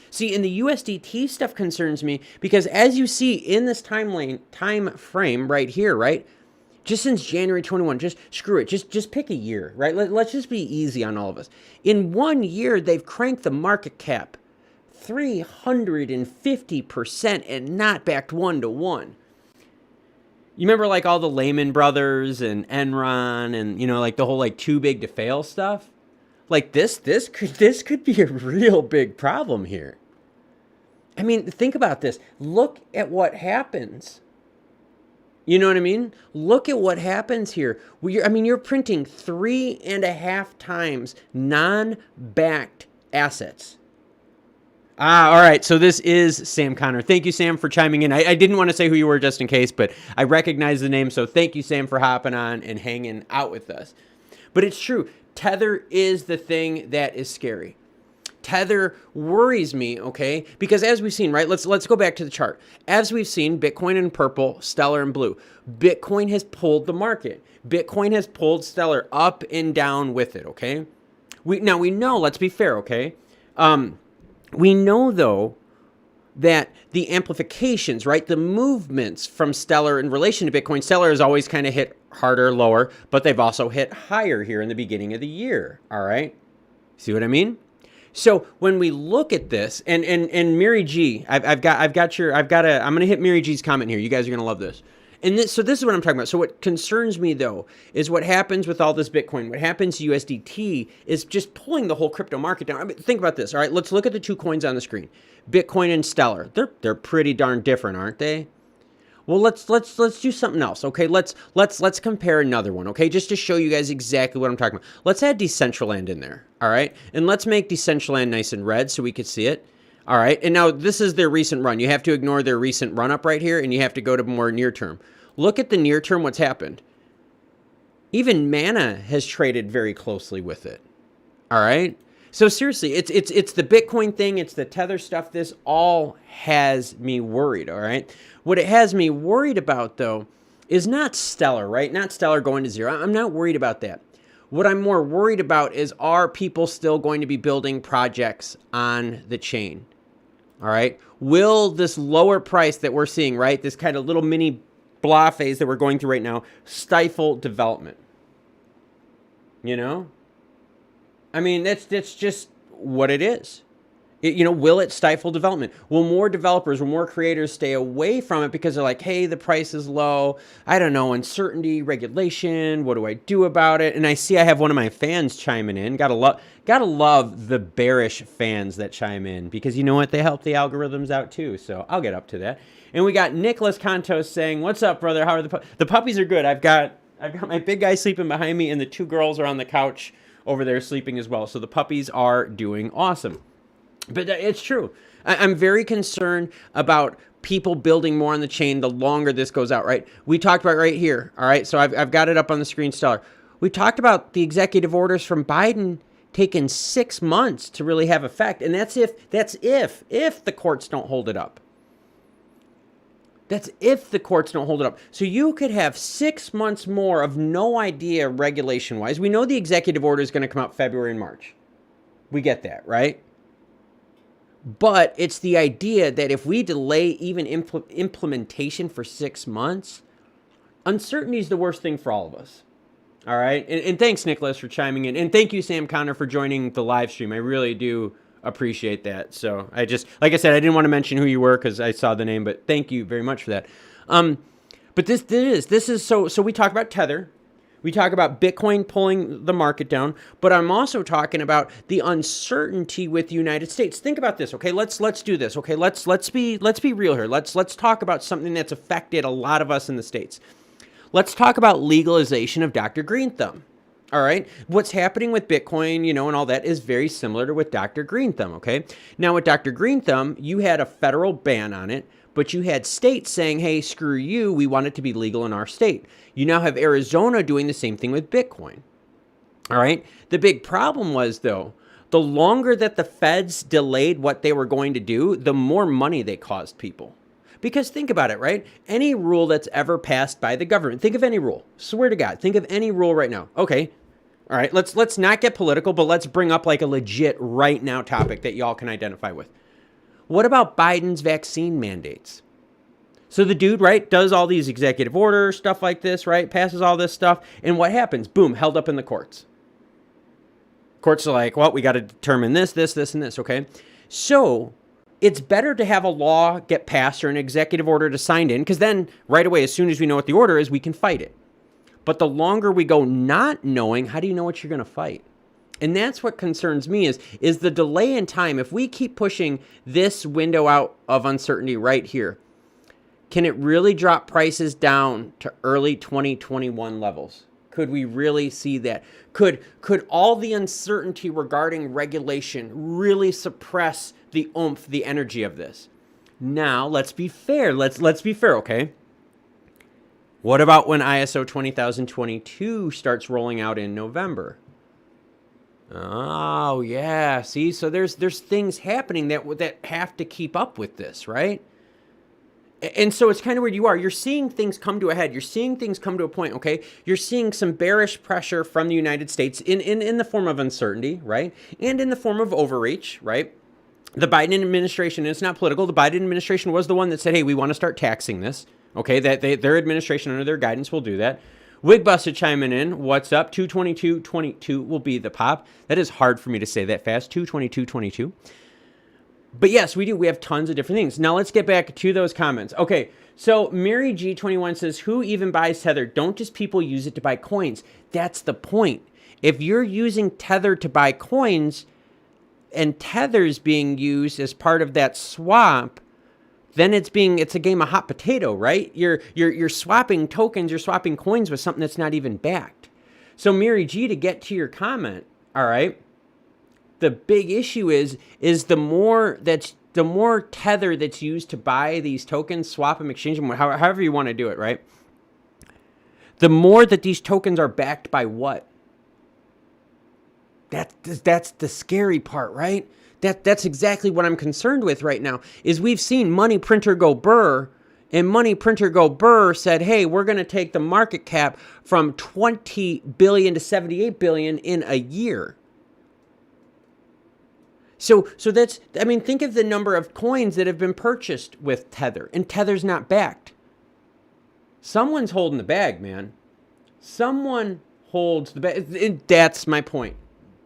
See, and the USDT stuff concerns me because as you see in this time frame right here, right? Just since January 21, just screw it. Just pick a year, right? Let's just be easy on all of us. In 1 year, they've cranked the market cap 350% and not backed 1-to-1. You remember like all the Lehman Brothers and Enron and, you know, like the whole like too big to fail stuff? Like this could be a real big problem here. I mean, think about this. Look at what happens. You know what I mean? Look at what happens here. You're printing 3.5 times non-backed assets. All right. So this is Sam Connor. Thank you, Sam, for chiming in. I didn't want to say who you were just in case, but I recognize the name. So thank you, Sam, for hopping on and hanging out with us. But it's true. Tether is the thing that is scary. Tether worries me, okay? Because as we've seen, right? Let's go back to the chart. As we've seen, Bitcoin in purple, Stellar in blue. Bitcoin has pulled the market. Bitcoin has pulled Stellar up and down with it, okay? We know, let's be fair, okay? We know, though, that the amplifications, right? The movements from Stellar in relation to Bitcoin, Stellar has always kind of hit harder, lower, but they've also hit higher here in the beginning of the year, all right? See what I mean? So when we look at this, and Mary G, I'm gonna hit Mary G's comment here. You guys are gonna love this. And so this is what I'm talking about. So what concerns me though is what happens with all this Bitcoin. What happens to USDT is just pulling the whole crypto market down. I mean, think about this. All right, let's look at the two coins on the screen, Bitcoin and Stellar. They're pretty darn different, aren't they? Well, let's do something else, okay? Let's compare another one, okay? Just to show you guys exactly what I'm talking about. Let's add Decentraland in there, all right? And let's make Decentraland nice and red so we could see it, all right? And now this is their recent run. You have to ignore their recent run up right here, and you have to go to more near term. Look at the near term, what's happened. Even Mana has traded very closely with it, all right? So seriously, it's the Bitcoin thing, it's the Tether stuff. This all has me worried, all right? What it has me worried about, though, is not Stellar, right? Not Stellar going to zero. I'm not worried about that. What I'm more worried about is, are people still going to be building projects on the chain, all right? Will this lower price that we're seeing, right, this kind of little mini blah phase that we're going through right now, stifle development? You know? I mean, that's just what it is. Will it stifle development? Will more developers, will more creators stay away from it because they're like, hey, the price is low. I don't know, uncertainty, regulation. What do I do about it? And I see I have one of my fans chiming in. Gotta love the bearish fans that chime in because you know what? They help the algorithms out too. So I'll get up to that. And we got Nicholas Contos saying, what's up, brother? How are the puppies are good. I've got my big guy sleeping behind me and the two girls are on the couch over there sleeping as well. So the puppies are doing awesome. But it's true. I'm very concerned about people building more on the chain the longer this goes out, right? We talked about right here, all right? So I've got it up on the screen, Stellar. We talked about the executive orders from Biden taken 6 months to really have effect. And that's if the courts don't hold it up. That's if the courts don't hold it up. So you could have 6 months more of no idea regulation-wise. We know the executive order is going to come out February and March. We get that, right? But it's the idea that if we delay even implementation for 6 months, uncertainty is the worst thing for all of us. All right? And thanks, Nicholas, for chiming in. And thank you, Sam Connor, for joining the live stream. I really do appreciate that. So I just, like I said, I didn't want to mention who you were because I saw the name, but thank you very much for that. But this is so we talk about Tether. We talk about Bitcoin pulling the market down, but I'm also talking about the uncertainty with the United States. Think about this, okay? Let's do this, okay? Let's be real here. Let's talk about something that's affected a lot of us in the States. Let's talk about legalization of Dr. Green Thumb. All right. What's happening with Bitcoin, and all that is very similar to with Dr. Green Thumb. Okay. Now with Dr. Green Thumb, you had a federal ban on it, but you had states saying, hey, screw you. We want it to be legal in our state. You now have Arizona doing the same thing with Bitcoin. All right. The big problem was, though, the longer that the feds delayed what they were going to do, the more money they caused people. Because think about it, right? Any rule that's ever passed by the government, think of any rule. Swear to God, think of any rule right now. Okay. All right, let's not get political, but let's bring up like a legit right now topic that y'all can identify with. What about Biden's vaccine mandates? So the dude, right, does all these executive orders, stuff like this, right, passes all this stuff, and what happens? Boom, held up in the courts. Courts are like, well, we got to determine this, and this, okay? So it's better to have a law get passed or an executive order to sign in, because then right away, as soon as we know what the order is, we can fight it. But the longer we go not knowing, how do you know what you're going to fight? And that's what concerns me is the delay in time. If we keep pushing this window out of uncertainty right here, can it really drop prices down to early 2021 levels? Could we really see that? Could all the uncertainty regarding regulation really suppress the oomph, the energy of this? Now, let's be fair. Let's be fair, okay? What about when ISO 20022 starts rolling out in November? Oh, yeah. See, so there's things happening that have to keep up with this, right? And so it's kind of where you are. You're seeing things come to a head. You're seeing things come to a point, okay? You're seeing some bearish pressure from the United States in the form of uncertainty, right? And in the form of overreach, right? The Biden administration, and it's not political, the Biden administration was the one that said, hey, we want to start taxing this. Okay, that their administration under their guidance will do that. Wig Busted chiming in. What's up? 222.22 will be the pop. That is hard for me to say that fast. 222.22. But yes, we do. We have tons of different things. Now let's get back to those comments. Okay, so Mary G21 says, who even buys Tether? Don't just people use it to buy coins? That's the point. If you're using Tether to buy coins and Tether's being used as part of that swap, then it's a game of hot potato, right? You're swapping tokens, you're swapping coins with something that's not even backed. So Mary G, to get to your comment, all right, the big issue is the more Tether that's used to buy these tokens, swap them, exchange them, however you want to do it, right? The more that these tokens are backed by what? That's the scary part, right? That's exactly what I'm concerned with right now, is we've seen Money Printer go burr, and Money Printer go burr said, hey, we're going to take the market cap from 20 billion to 78 billion in a year. So that's, I mean, think of the number of coins that have been purchased with Tether, and Tether's not backed. Someone's holding the bag, man. Someone holds the bag. That's my point.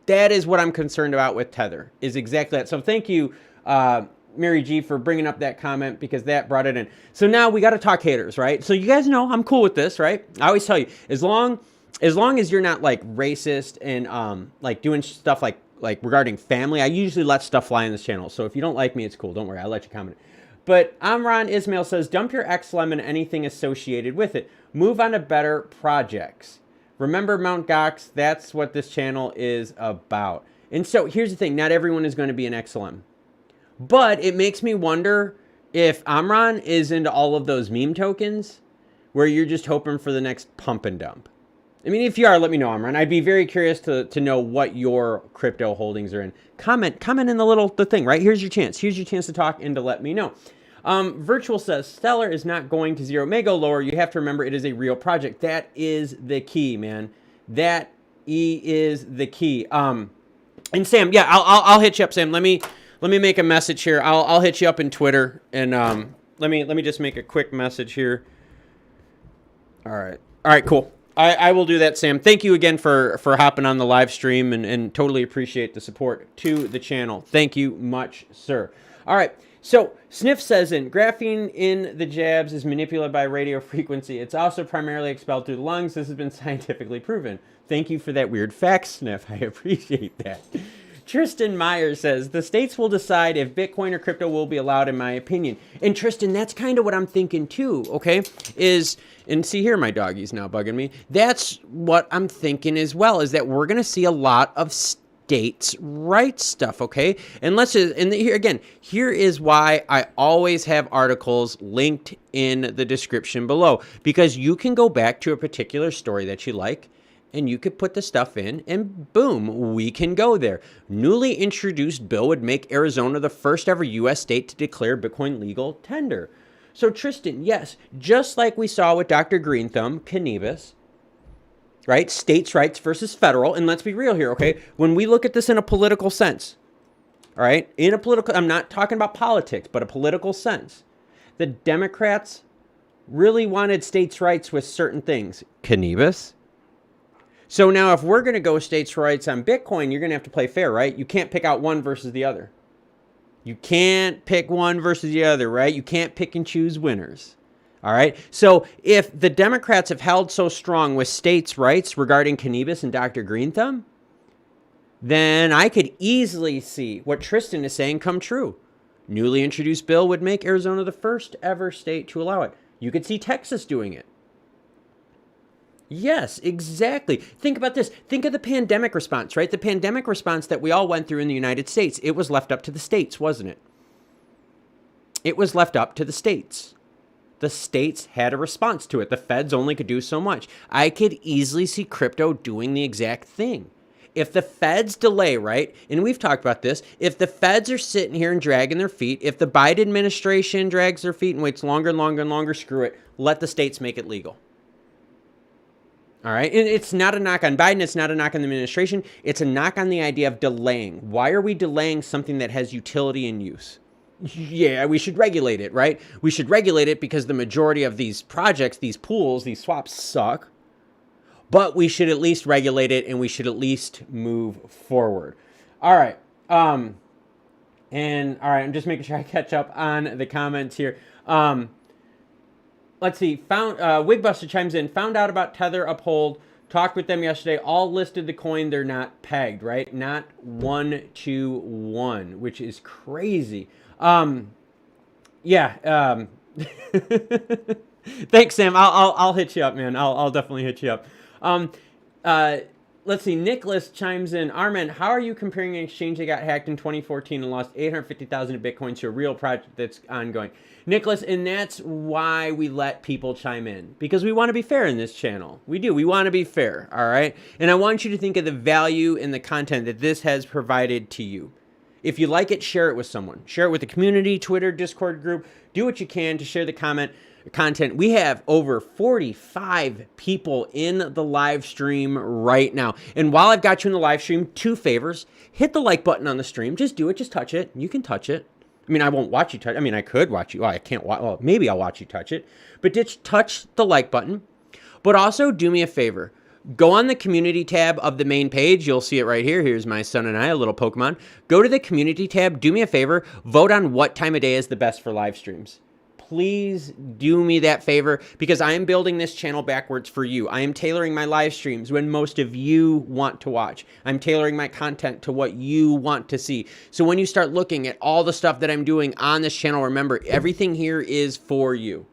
That is what I'm concerned about with Tether, is exactly that. So thank you, Mary G, for bringing up that comment, because that brought it in. So now we got to talk haters, right? So you guys know I'm cool with this, right? I always tell you, as long as you're not like racist and like doing stuff like regarding family, I usually let stuff fly in this channel. So if you don't like me, it's cool. Don't worry, I'll let you comment. But Amran Ismail says, dump your XLM and anything associated with it. Move on to better projects. Remember Mt. Gox, that's what this channel is about. And so here's the thing, not everyone is going to be an XLM. But it makes me wonder if Amran is into all of those meme tokens where you're just hoping for the next pump and dump. I mean, if you are, let me know, Amran. I'd be very curious to know what your crypto holdings are in. Comment in the thing, right? Here's your chance. Here's your chance to talk and to let me know. Virtual says, Stellar is not going to zero. It may go lower. You have to remember it is a real project. That is the key, man. That is the key. And Sam, yeah, I'll hit you up, Sam. Let me make a message here. I'll hit you up in Twitter, and let me just make a quick message here. All right, cool. I will do that, Sam. Thank you again for hopping on the live stream, and totally appreciate the support to the channel. Thank you much, sir. All right. So Sniff says graphene in the jabs is manipulated by radio frequency. It's also primarily expelled through the lungs. This has been scientifically proven. Thank you for that weird fact, Sniff. I appreciate that. Tristan Meyer says, the states will decide if Bitcoin or crypto will be allowed, in my opinion. And Tristan, that's kind of what I'm thinking too, okay? And see here, my doggy's now bugging me. That's what I'm thinking as well, is that we're going to see a lot of states' rights stuff, okay? And here is why I always have articles linked in the description below, because you can go back to a particular story that you like, and you could put the stuff in, and boom, we can go there. Newly introduced bill would make Arizona the first ever U.S. state to declare Bitcoin legal tender. So Tristan, yes, just like we saw with Dr. Green Thumb, cannabis, right? States' rights versus federal. And let's be real here, okay? When we look at this in a political sense, all right? I'm not talking about politics, but a political sense. The Democrats really wanted states' rights with certain things. Cannabis. So now if we're going to go states' rights on Bitcoin, you're going to have to play fair, right? You can't pick out one versus the other. You can't pick one versus the other, right? You can't pick and choose winners. All right. So if the Democrats have held so strong with states' rights regarding cannabis and Dr. Green Thumb, then I could easily see what Tristan is saying come true. Newly introduced bill would make Arizona the first ever state to allow it. You could see Texas doing it. Yes, exactly. Think about this. Think of the pandemic response, right? The pandemic response that we all went through in the United States. It was left up to the states, wasn't it? It was left up to the states. The states had a response to it. The feds only could do so much. I could easily see crypto doing the exact thing. If the feds delay, right, and we've talked about this, if the feds are sitting here and dragging their feet, if the Biden administration drags their feet and waits longer and longer and longer, screw it. Let the states make it legal. All right, and it's not a knock on Biden. It's not a knock on the administration. It's a knock on the idea of delaying. Why are we delaying something that has utility and use? Yeah, we should regulate it, right? We should regulate it because the majority of these projects, these pools, these swaps suck. But we should at least regulate it, and we should at least move forward. All right. All right, I'm just making sure I catch up on the comments here. Let's see. Wigbuster chimes in. Found out about Tether Uphold. Talked with them yesterday. All listed the coin. They're not pegged, right? Not 1 to 1, which is crazy. Yeah. Thanks, Sam. I'll hit you up, man. I'll definitely hit you up. Let's see. Nicholas chimes in. Armin, how are you comparing an exchange that got hacked in 2014 and lost 850,000 Bitcoin to a real project that's ongoing? Nicholas, and that's why we let people chime in, because we want to be fair in this channel. We do. We want to be fair, all right? And I want you to think of the value in the content that this has provided to you. If you like it, share it with someone. Share it with the community, Twitter, Discord group. Do what you can to share the content. We have over 45 people in the live stream right now. And while I've got you in the live stream, 2 favors. Hit the like button on the stream. Just do it. Just touch it. You can touch it. I mean, I won't watch you touch. I mean, I could watch you. Well, I can't watch. Well, maybe I'll watch you touch it. But just touch the like button. But also do me a favor. Go on the community tab of the main page. You'll see it right here. Here's my son and I, a little Pokemon. Go to the community tab. Do me a favor. Vote on what time of day is the best for live streams. Please do me that favor, because I am building this channel backwards for you. I am tailoring my live streams when most of you want to watch. I'm tailoring my content to what you want to see. So when you start looking at all the stuff that I'm doing on this channel, remember, everything here is for you.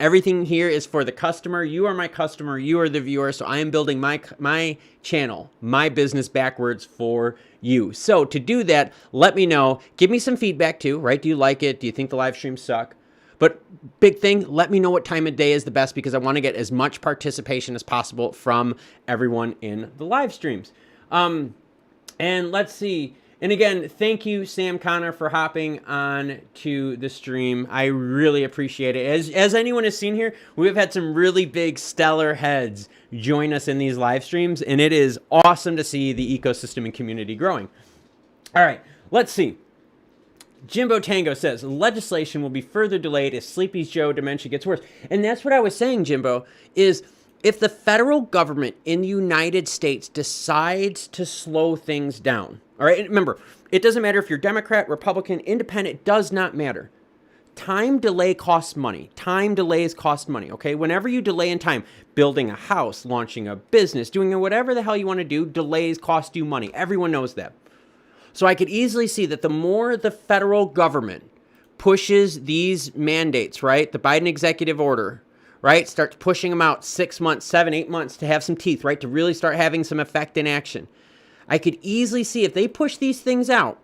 Everything here is for the customer. You are my customer. You are the viewer. So I am building my channel, my business backwards for you. So to do that, let me know. Give me some feedback too, right? Do you like it? Do you think the live streams suck? But big thing, let me know what time of day is the best because I want to get as much participation as possible from everyone in the live streams. And let's see. And again, thank you, Sam Connor, for hopping on to the stream. I really appreciate it. As anyone has seen here, we've had some really big stellar heads join us in these live streams, and it is awesome to see the ecosystem and community growing. All right, let's see. Jimbo Tango says, legislation will be further delayed as Sleepy Joe dementia gets worse. And that's what I was saying, Jimbo, is if the federal government in the United States decides to slow things down, all right, and remember, it doesn't matter if you're Democrat, Republican, Independent, does not matter. Time delay costs money. Time delays cost money, okay? Whenever you delay in time, building a house, launching a business, doing whatever the hell you want to do, delays cost you money. Everyone knows that. So I could easily see that the more the federal government pushes these mandates, right, the Biden executive order, right, starts pushing them out 6 months, 7, 8 months to have some teeth, right, to really start having some effect in action. I could easily see if they push these things out,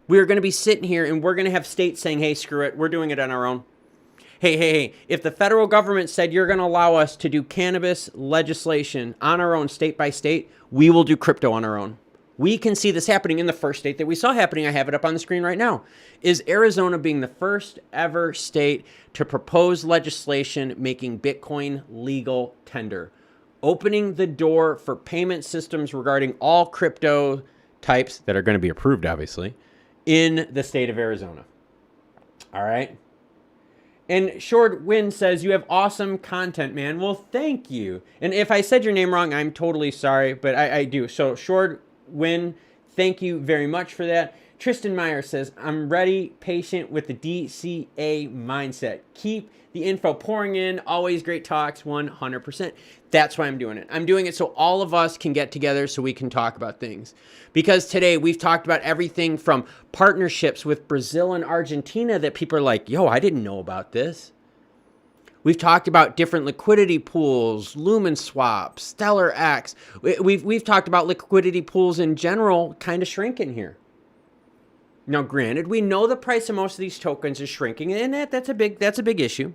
we're going to be sitting here and we're going to have states saying, hey, screw it, we're doing it on our own. Hey, if the federal government said you're going to allow us to do cannabis legislation on our own state by state, we will do crypto on our own. We can see this happening in the first state that we saw happening. I have it up on the screen right now. Is Arizona being the first ever state to propose legislation making Bitcoin legal tender, opening the door for payment systems regarding all crypto types that are going to be approved, obviously, in the state of Arizona. All right. And Short Win says, you have awesome content, man. Well, thank you. And if I said your name wrong, I'm totally sorry, but I do. So Short Win, thank you very much for that. Tristan Meyer says, I'm ready, patient with the DCA mindset. Keep the info pouring in. Always great talks, 100%. That's why I'm doing it. I'm doing it so all of us can get together so we can talk about things. Because today we've talked about everything from partnerships with Brazil and Argentina that people are like, yo, I didn't know about this. We've talked about different liquidity pools, Lumen swaps, Stellar X. We've talked about liquidity pools in general kind of shrinking here. Now, granted, we know the price of most of these tokens is shrinking, and that's a big issue.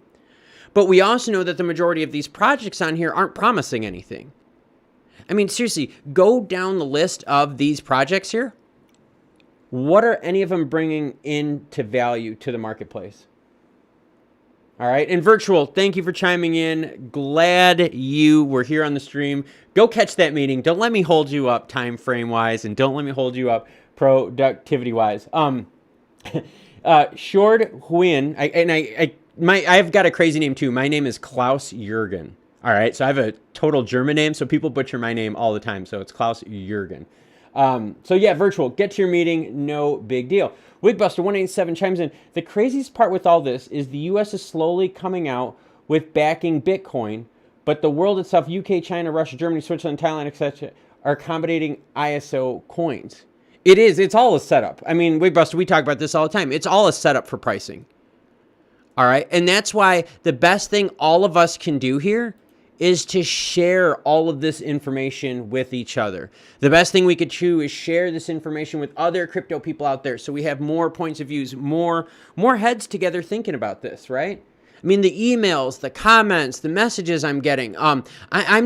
But we also know that the majority of these projects on here aren't promising anything. I mean, seriously, go down the list of these projects here. What are any of them bringing into value to the marketplace? All right, and Virtual, thank you for chiming in. Glad you were here on the stream. Go catch that meeting. Don't let me hold you up time frame wise, and don't let me hold you up productivity wise. Short Huyen, I've got a crazy name too. My name is Klaus Jürgen. All right, so I have a total German name, so people butcher my name all the time. So it's Klaus Jürgen. So yeah, Virtual, get to your meeting, no big deal. Wigbuster187 chimes in. The craziest part with all this is the U.S. is slowly coming out with backing Bitcoin, but the world itself, UK, China, Russia, Germany, Switzerland, Thailand, etc., are accommodating ISO coins. It's all a setup. I mean, Wigbuster, we talk about this all the time. It's all a setup for pricing. All right, and that's why the best thing all of us can do here is to share all of this information with each other. The best thing we could do is share this information with other crypto people out there so we have more points of views, more heads together thinking about this, right? I mean, the emails, the comments, the messages I'm getting. I'm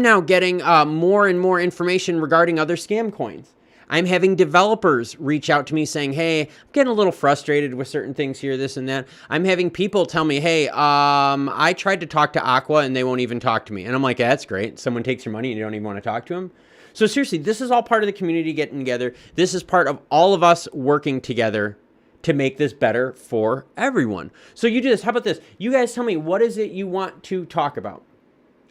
now getting more and more information regarding other scam coins. I'm having developers reach out to me saying, hey, I'm getting a little frustrated with certain things here, this and that. I'm having people tell me, hey, I tried to talk to Aqua and they won't even talk to me. And I'm like, yeah, that's great. Someone takes your money and you don't even want to talk to them. So seriously, this is all part of the community getting together. This is part of all of us working together to make this better for everyone. So you do this. How about this? You guys tell me, what is it you want to talk about?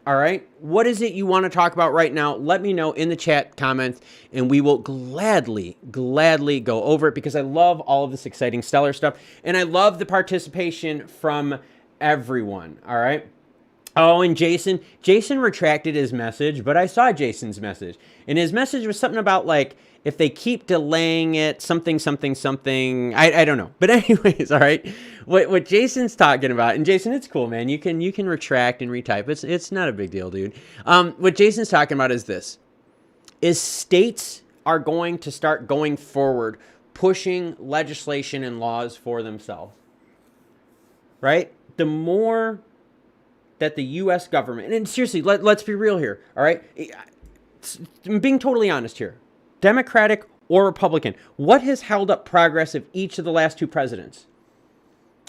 All right. What is it you want to talk about right now? Let me know in the chat comments and we will gladly go over it because I love all of this exciting stellar stuff and I love the participation from everyone. All right. Oh, and Jason retracted his message, but I saw Jason's message and his message was something about like, if they keep delaying it, something. I don't know. But anyways, all right. What Jason's talking about, and Jason, it's cool, man. You can retract and retype. It's not a big deal, dude. What Jason's talking about is this. Is states are going to start going forward, pushing legislation and laws for themselves. Right? the more that the U.S. government, and seriously, let's be real here, all right? I'm being totally honest here. Democratic or Republican, what has held up progress of each of the last two presidents?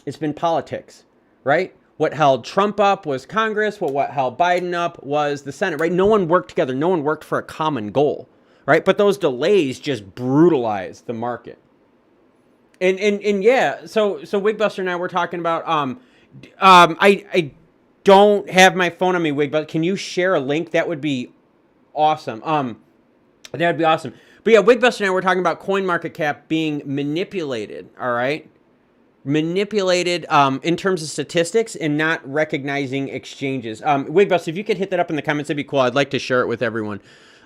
It's been politics, right? What held Trump up was Congress. What held Biden up was the Senate, right? No one worked together. No one worked for a common goal, right? But those delays just brutalized the market. And yeah, so Wigbuster and I were talking about, I don't have my phone on me, Wigbuster. Can you share a link? That would be awesome. That would be awesome. But yeah, Wigbuster and I were talking about CoinMarketCap being manipulated, all right? Manipulated in terms of statistics and not recognizing exchanges. Wigbuster, if you could hit that up in the comments, that'd be cool. I'd like to share it with everyone.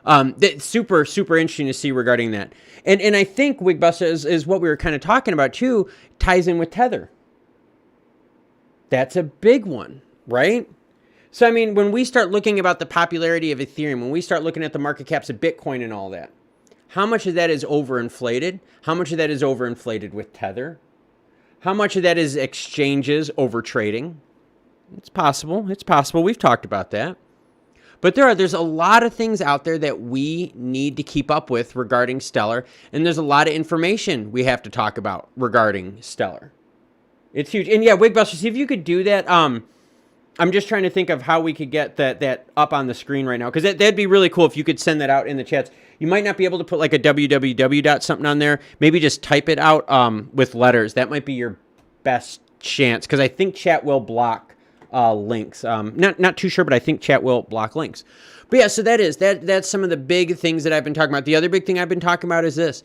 That's super interesting to see regarding that. And I think, Wigbuster, is what we were kind of talking about too, ties in with Tether. That's a big one, right? So, I mean, when we start looking about the popularity of Ethereum, when we start looking at the market caps of Bitcoin and all that, how much of that is overinflated? How much of that is overinflated with Tether? How much of that is exchanges over trading? It's possible. It's possible. We've talked about that. But there's a lot of things out there that we need to keep up with regarding Stellar. And there's a lot of information we have to talk about regarding Stellar. It's huge. And yeah, Wigbuster, see if you could do that. I'm just trying to think of how we could get that up on the screen right now. Because that'd be really cool if you could send that out in the chats. You might not be able to put like a www dot something on there. Maybe just type it out with letters. That might be your best chance. Because I think chat will block links. Not too sure, but I think chat will block links. But yeah, so that's some of the big things that I've been talking about. The other big thing I've been talking about is this.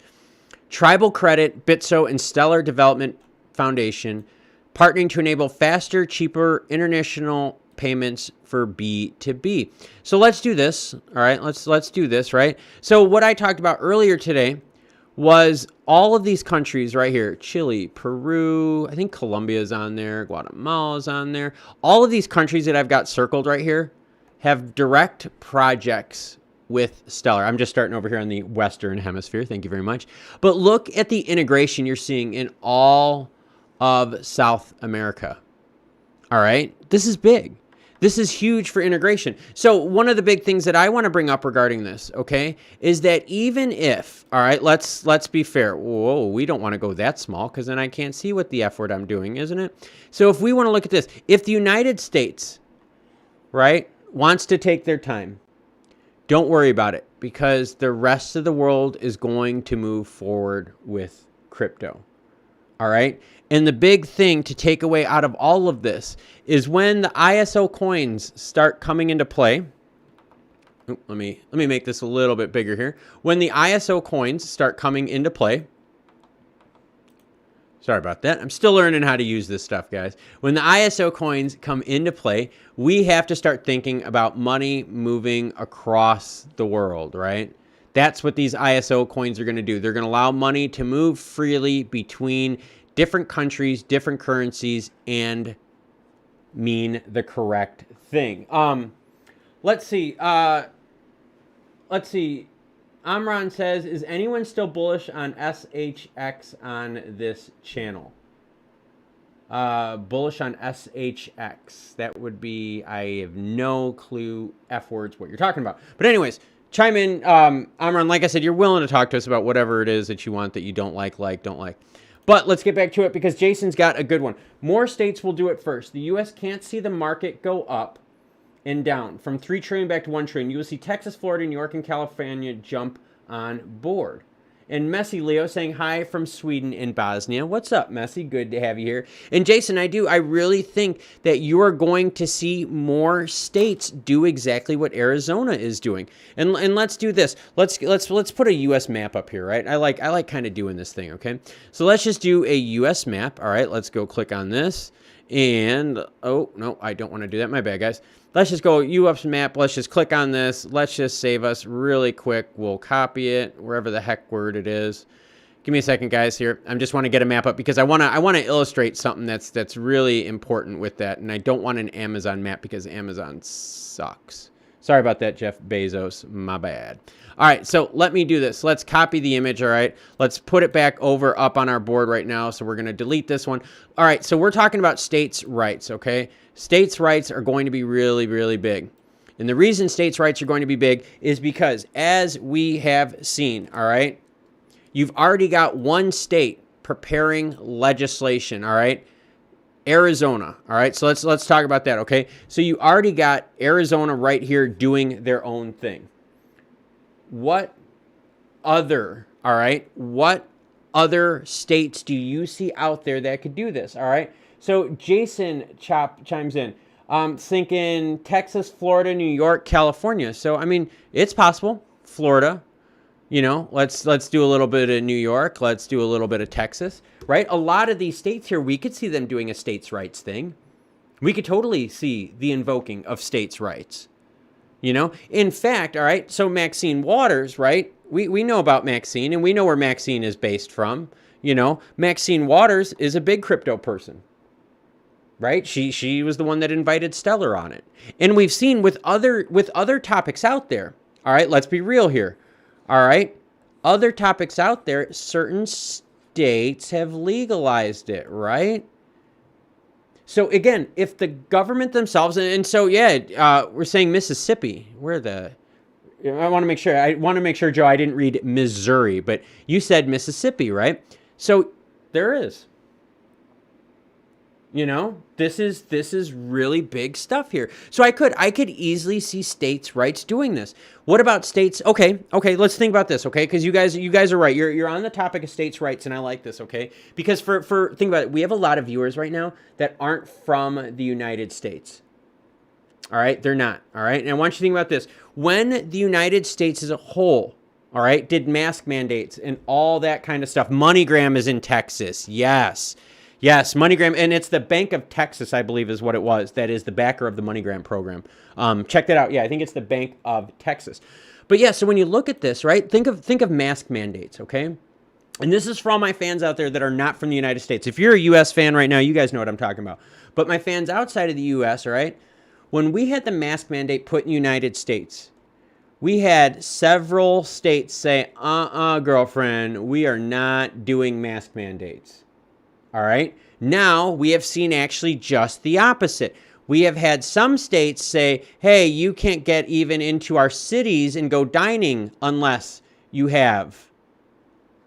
Tribal Credit, Bitso, and Stellar Development Foundation partnering to enable faster, cheaper international payments for B2B. So let's do this. All right, let's do this, right? So what I talked about earlier today was all of these countries right here, Chile, Peru, I think Colombia is on there, Guatemala is on there. All of these countries that I've got circled right here have direct projects with Stellar. I'm just starting over here on the Western Hemisphere. Thank you very much. But look at the integration you're seeing in all of South America. All right, this is big. This is huge for integration. So one of the big things that I want to bring up regarding this, okay, is that even if, all right, let's be fair. Whoa, we don't want to go that small because then I can't see what the F word I'm doing, isn't it? So if we want to look at this, if the United States, right, wants to take their time, don't worry about it because the rest of the world is going to move forward with crypto. All right. And the big thing to take away out of all of this is when the ISO coins start coming into play. Let me make this a little bit bigger here. When the ISO coins start coming into play. Sorry about that. I'm still learning how to use this stuff, guys. When the ISO coins come into play, we have to start thinking about money moving across the world, right? That's what these ISO coins are going to do. They're going to allow money to move freely between different countries, different currencies, and mean the correct thing. Let's see. Amran says, is anyone still bullish on SHX on this channel? Bullish on SHX. That would be, I have no clue, F words, what you're talking about. But anyways, chime in. Amran, like I said, you're willing to talk to us about whatever it is that you want that you don't like, don't like. But let's get back to it because Jason's got a good one. More states will do it first. The U.S. can't see the market go up and down from 3 trillion back to 1 trillion. You will see Texas, Florida, New York, and California jump on board. And Messi Leo saying hi from Sweden and Bosnia. What's up, Messi? Good to have you here. And Jason, I really think that you are going to see more states do exactly what Arizona is doing. And let's do this. Let's put a US map up here, right? I like kind of doing this thing, okay? So let's just do a US map. All right, let's go click on this. And, oh, no, I don't want to do that. My bad, guys. Let's just go US map. Let's just click on this. Let's just save us really quick. We'll copy it wherever the heck word it is. Give me a second, guys, here. I just want to get a map up because I want to illustrate something that's really important with that. And I don't want an Amazon map because Amazon sucks. Sorry about that, Jeff Bezos. My bad. All right, so let me do this. Let's copy the image, all right? Let's put it back over up on our board right now. So we're going to delete this one. All right, so we're talking about states' rights, okay? States' rights are going to be really, really big. And the reason states' rights are going to be big is because, as we have seen, all right, you've already got one state preparing legislation, all right? Arizona, all right? So let's talk about that, okay? So you already got Arizona right here doing their own thing. What other, all right? What other states do you see out there that could do this, all right? So Jason chimes in, thinking Texas, Florida, New York, California. So, I mean, it's possible. Florida, you know, let's do a little bit of New York. Let's do a little bit of Texas, right? A lot of these states here, we could see them doing a states' rights thing. We could totally see the invoking of states' rights, you know? In fact, all right, so Maxine Waters, right? We know about Maxine, and we know where Maxine is based from. You know, Maxine Waters is a big crypto person, right? She was the one that invited Stellar on it. And we've seen with other topics out there, all right, let's be real here. All right, other topics out there, certain states have legalized it, right? So again, if the government themselves, and so yeah, we're saying Mississippi. I want to make sure, Joe, I didn't read Missouri, but you said Mississippi, right? So there is. You know, this is really big stuff here. So I could easily see states' rights doing this. What about states? Okay, let's think about this, okay? Because you guys are right. You're on the topic of states' rights, and I like this, okay? Because for think about it, we have a lot of viewers right now that aren't from the United States. All right, they're not. All right, and I want you to think about this. When the United States as a whole, all right, did mask mandates and all that kind of stuff, MoneyGram is in Texas. Yes, MoneyGram, and it's the Bank of Texas, I believe, is what it was. That is the backer of the MoneyGram program. Check that out. Yeah, I think it's the Bank of Texas. But yeah, so when you look at this, right, think of mask mandates, okay? And this is for all my fans out there that are not from the United States. If you're a U.S. fan right now, you guys know what I'm talking about. But my fans outside of the U.S., all right, when we had the mask mandate put in the United States, we had several states say, girlfriend, we are not doing mask mandates. All right. Now we have seen actually just the opposite. We have had some states say, hey, you can't get even into our cities and go dining unless you have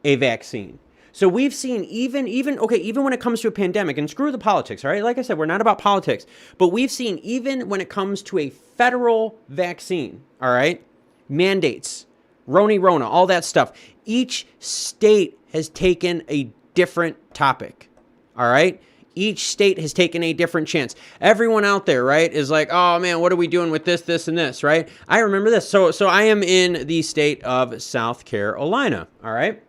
a vaccine. So we've seen even when it comes to a pandemic, and screw the politics, all right? Like I said, we're not about politics, but we've seen even when it comes to a federal vaccine, all right? Mandates, Rona, all that stuff. Each state has taken a different topic. All right. Each state has taken a different chance. Everyone out there, right, is like, oh man, what are we doing with this, and this, right? I remember this. So I am in the state of South Carolina. All right.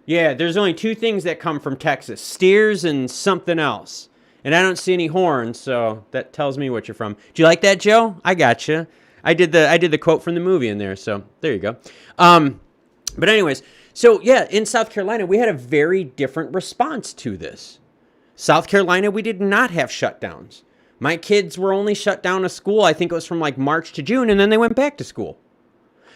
Yeah, there's only two things that come from Texas: steers and something else. And I don't see any horns, so that tells me what you're from. Do you like that, Joe? I gotcha. I did the quote from the movie in there, so there you go. But anyways. So, yeah, in South Carolina, we had a very different response to this. South Carolina, we did not have shutdowns. My kids were only shut down to school, I think it was from like March to June, and then they went back to school.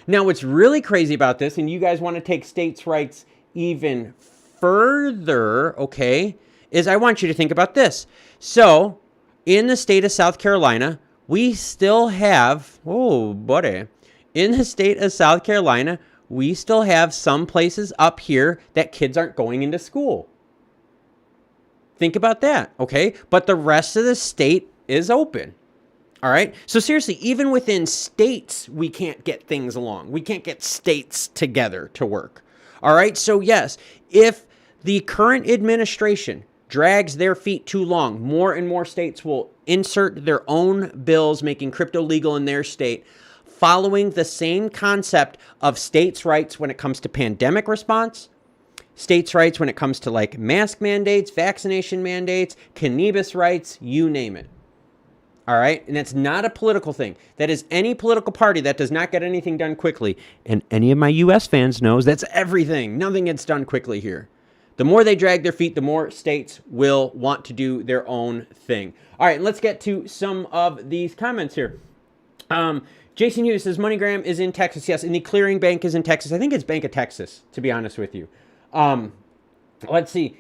Now, what's really crazy about this, and you guys want to take states' rights even further, okay, is I want you to think about this. So, in the state of South Carolina, we still have, in the state of South Carolina, we still have some places up here that kids aren't going into school. Think about that, okay? But the rest of the state is open, all right? So seriously, even within states, we can't get things along. We can't get states together to work, all right? So yes, if the current administration drags their feet too long, more and more states will insert their own bills making crypto legal in their state, following the same concept of states' rights when it comes to pandemic response, states' rights when it comes to like mask mandates, vaccination mandates, cannabis rights, you name it. All right? And that's not a political thing. That is any political party that does not get anything done quickly. And any of my U.S. fans knows that's everything. Nothing gets done quickly here. The more they drag their feet, the more states will want to do their own thing. All right, let's get to some of these comments here. Jason Hughes says MoneyGram is in Texas. Yes, and the clearing bank is in Texas. I think it's Bank of Texas, to be honest with you. Let's see.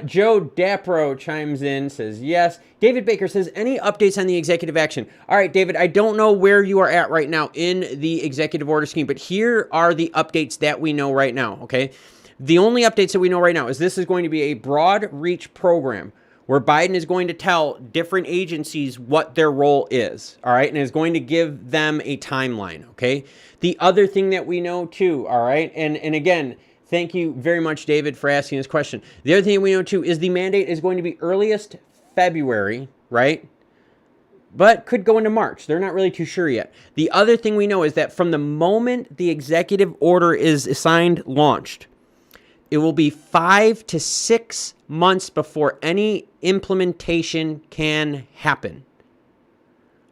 Joe Dapro chimes in, says yes. David Baker says, any updates on the executive action? All right, David, I don't know where you are at right now in the executive order scheme, but here are the updates that we know right now, okay? The only updates that we know right now is this is going to be a broad reach program where Biden is going to tell different agencies what their role is, all right? And is going to give them a timeline, okay? The other thing that we know too, all right? And again, thank you very much, David, for asking this question. The other thing we know too is the mandate is going to be earliest February, right? But could go into March. They're not really too sure yet. The other thing we know is that from the moment the executive order is assigned, launched, it will be 5 to 6 months before any implementation can happen.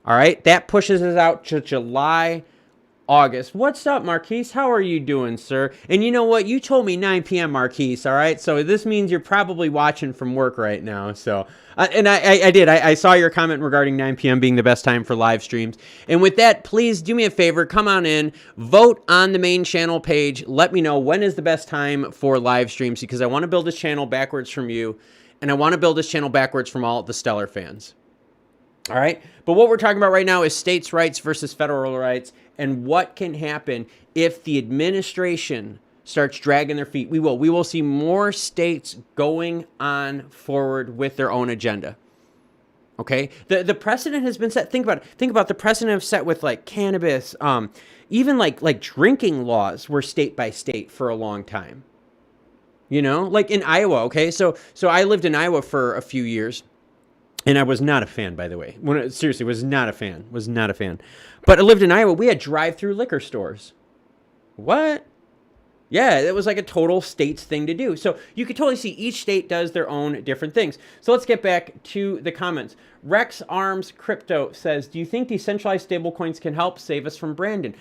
All right, that pushes us out to July, August. What's up, Marquise? How are you doing, sir? And you know what? You told me 9 p.m., Marquise, all right? So this means you're probably watching from work right now. So, and I did. I saw your comment regarding 9 p.m. being the best time for live streams. And with that, please do me a favor. Come on in. Vote on the main channel page. Let me know when is the best time for live streams because I want to build this channel backwards from you. And I want to build this channel backwards from all the Stellar fans. All right? But what we're talking about right now is states' rights versus federal rights and what can happen if the administration starts dragging their feet. We will see more states going on forward with their own agenda. Okay? The precedent has been set. Think about it. Think about the precedent set with like cannabis, even like drinking laws were state by state for a long time. You know, like in Iowa, okay? So I lived in Iowa for a few years. And I was not a fan, by the way. Seriously, was not a fan. Was not a fan. But I lived in Iowa. We had drive-through liquor stores. What? Yeah, it was like a total states thing to do. So you could totally see each state does their own different things. So let's get back to the comments. Rex Arms Crypto says, do you think decentralized stablecoins can help save us from Brandon?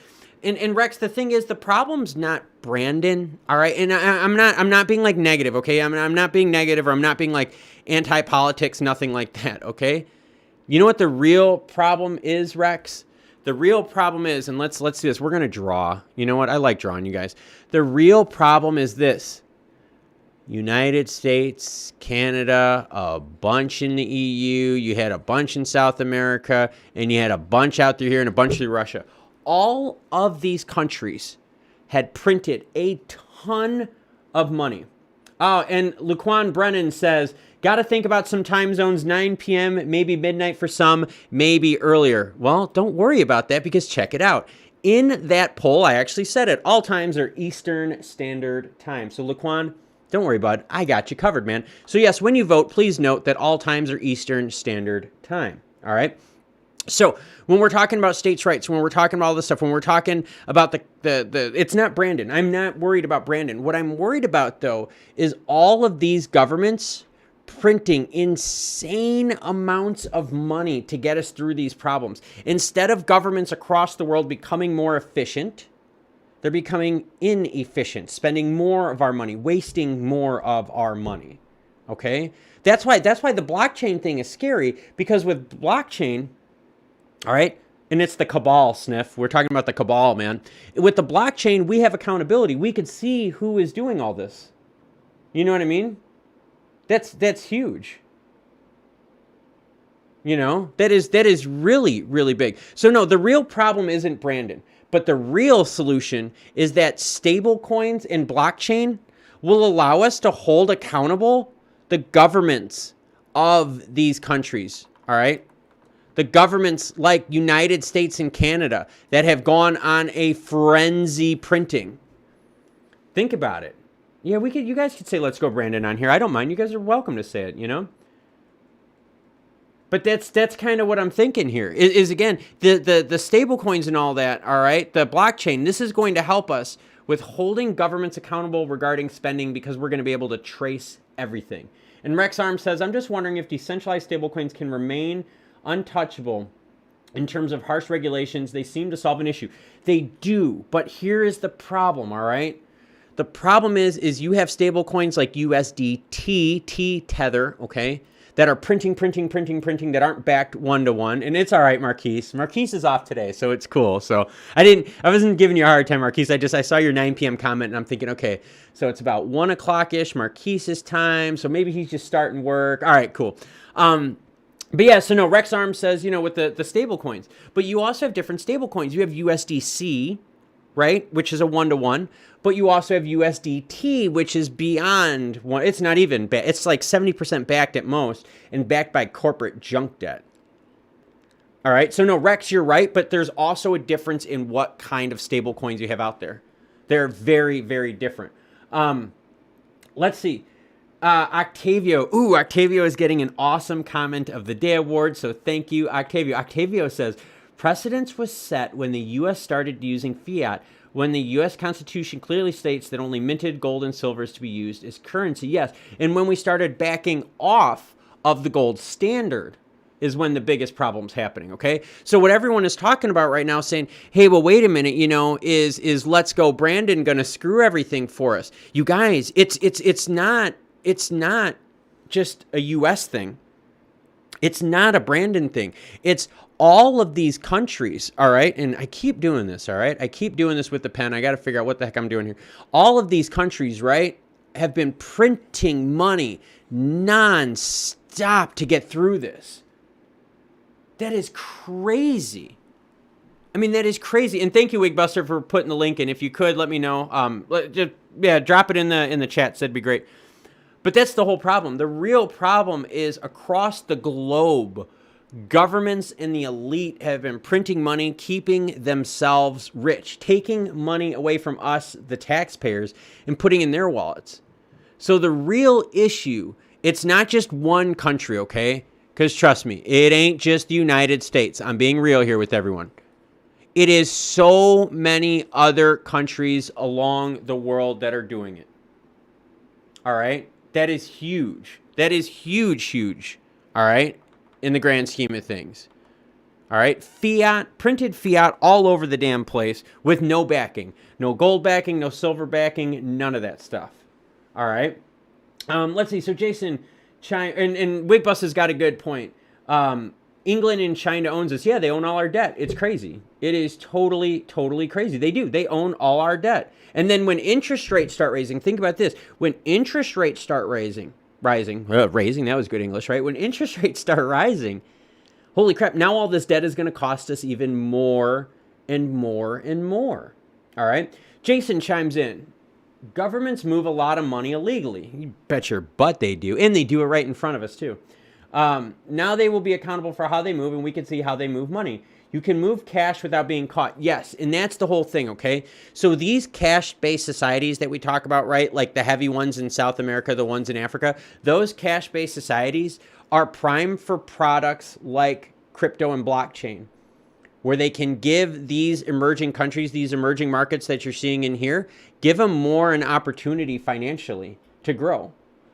And Rex, the thing is, the problem's not Brandon, all right? And I'm not being like negative, okay? I'm not being negative or I'm not being like anti-politics, nothing like that, okay? You know what the real problem is, Rex? The real problem is, and let's do this. We're going to draw. You know what? I like drawing, you guys. The real problem is this. United States, Canada, a bunch in the EU, you had a bunch in South America, and you had a bunch out there here and a bunch through Russia. All of these countries had printed a ton of money. Oh, and Laquan Brennan says, got to think about some time zones, 9 p.m., maybe midnight for some, maybe earlier. Well, don't worry about that because check it out. In that poll, I actually said it. All times are Eastern Standard Time. So Laquan, don't worry, bud. I got you covered, man. So yes, when you vote, please note that all times are Eastern Standard Time. All right? So when we're talking about states' rights, when we're talking about all this stuff, when we're talking about the it's not Brandon. I'm not worried about Brandon. What I'm worried about, though, is all of these governments printing insane amounts of money to get us through these problems. Instead of governments across the world becoming more efficient, they're becoming inefficient, spending more of our money, wasting more of our money. Okay? That's why the blockchain thing is scary, because with blockchain, all right, and it's the cabal, Sniff. We're talking about the cabal, man. With the blockchain, we have accountability. We could see who is doing all this. You know what I mean? That's huge. You know, that is really, really big. So no, the real problem isn't Brandon, but the real solution is that stable coins and blockchain will allow us to hold accountable the governments of these countries, all right? The governments like United States and Canada that have gone on a frenzy printing. Think about it. Yeah, you guys could say, let's go Brandon on here. I don't mind. You guys are welcome to say it, you know? But that's kind of what I'm thinking here. Is again, the stable coins and all that, all right? The blockchain, this is going to help us with holding governments accountable regarding spending because we're going to be able to trace everything. And Rex Arm says, I'm just wondering if decentralized stablecoins can remain untouchable in terms of harsh regulations. They seem to solve an issue. They do, but here is the problem, all right? The problem is you have stable coins like USDT, Tether, okay, that are printing, that aren't backed one-to-one. And it's all right, Marquise. Marquise is off today, so it's cool. So I wasn't giving you a hard time, Marquise. I saw your 9 p.m. comment, and I'm thinking, okay, so it's about 1 o'clock-ish Marquise's time. So maybe he's just starting work. All right, cool. But yeah, so no, Rex Arms says, you know, with the stable coins. But you also have different stable coins. You have USDC, right, which is a one-to-one. But you also have USDT, which is beyond one. It's not even, it's like 70% backed at most and backed by corporate junk debt. All right, so no, Rex, you're right, but there's also a difference in what kind of stable coins you have out there. They're very, very different. Let's see. Octavio. Ooh, Octavio is getting an awesome comment of the day award, so thank you, Octavio. Octavio says, precedence was set when the U.S. started using fiat, when the U.S. Constitution clearly states that only minted gold and silver is to be used as currency. Yes, and when we started backing off of the gold standard is when the biggest problem's happening, okay? So what everyone is talking about right now saying, hey, well, wait a minute, you know, is Let's Go Brandon going to screw everything for us? You guys, it's not just a U.S. thing. It's not a Brandon thing. It's all of these countries, all right? And I keep doing this, all right? I keep doing this with the pen. I got to figure out what the heck I'm doing here. All of these countries, right, have been printing money non-stop to get through this. That is crazy. I mean, that is crazy. And thank you, Wigbuster, for putting the link in. If you could, let me know. Drop it in the chat. That'd be great. But that's the whole problem. The real problem is across the globe, governments and the elite have been printing money, keeping themselves rich, taking money away from us, the taxpayers, and putting in their wallets. So the real issue, it's not just one country, okay? Because trust me, it ain't just the United States. I'm being real here with everyone. It is so many other countries along the world that are doing it. All right? That is huge. That is huge, huge. All right? In the grand scheme of things. All right? Fiat, printed fiat all over the damn place with no backing. No gold backing, no silver backing, none of that stuff. All right? Let's see. So Jason, China, and Wigbus has got a good point. England and China owns us. Yeah, they own all our debt. It's crazy. It is totally, totally crazy. They do. They own all our debt. And then when interest rates start raising, think about this. When interest rates start rising, that was good English, right? When interest rates start rising, holy crap, now all this debt is going to cost us even more and more and more. All right? Jason chimes in. Governments move a lot of money illegally. You bet your butt they do. And they do it right in front of us, too. Now they will be accountable for how they move, and we can see how they move money. You can move cash without being caught. Yes, and that's the whole thing, okay? So these cash-based societies that we talk about, right, like the heavy ones in South America, the ones in Africa, those cash-based societies are primed for products like crypto and blockchain, where they can give these emerging countries, these emerging markets that you're seeing in here, give them more an opportunity financially to grow.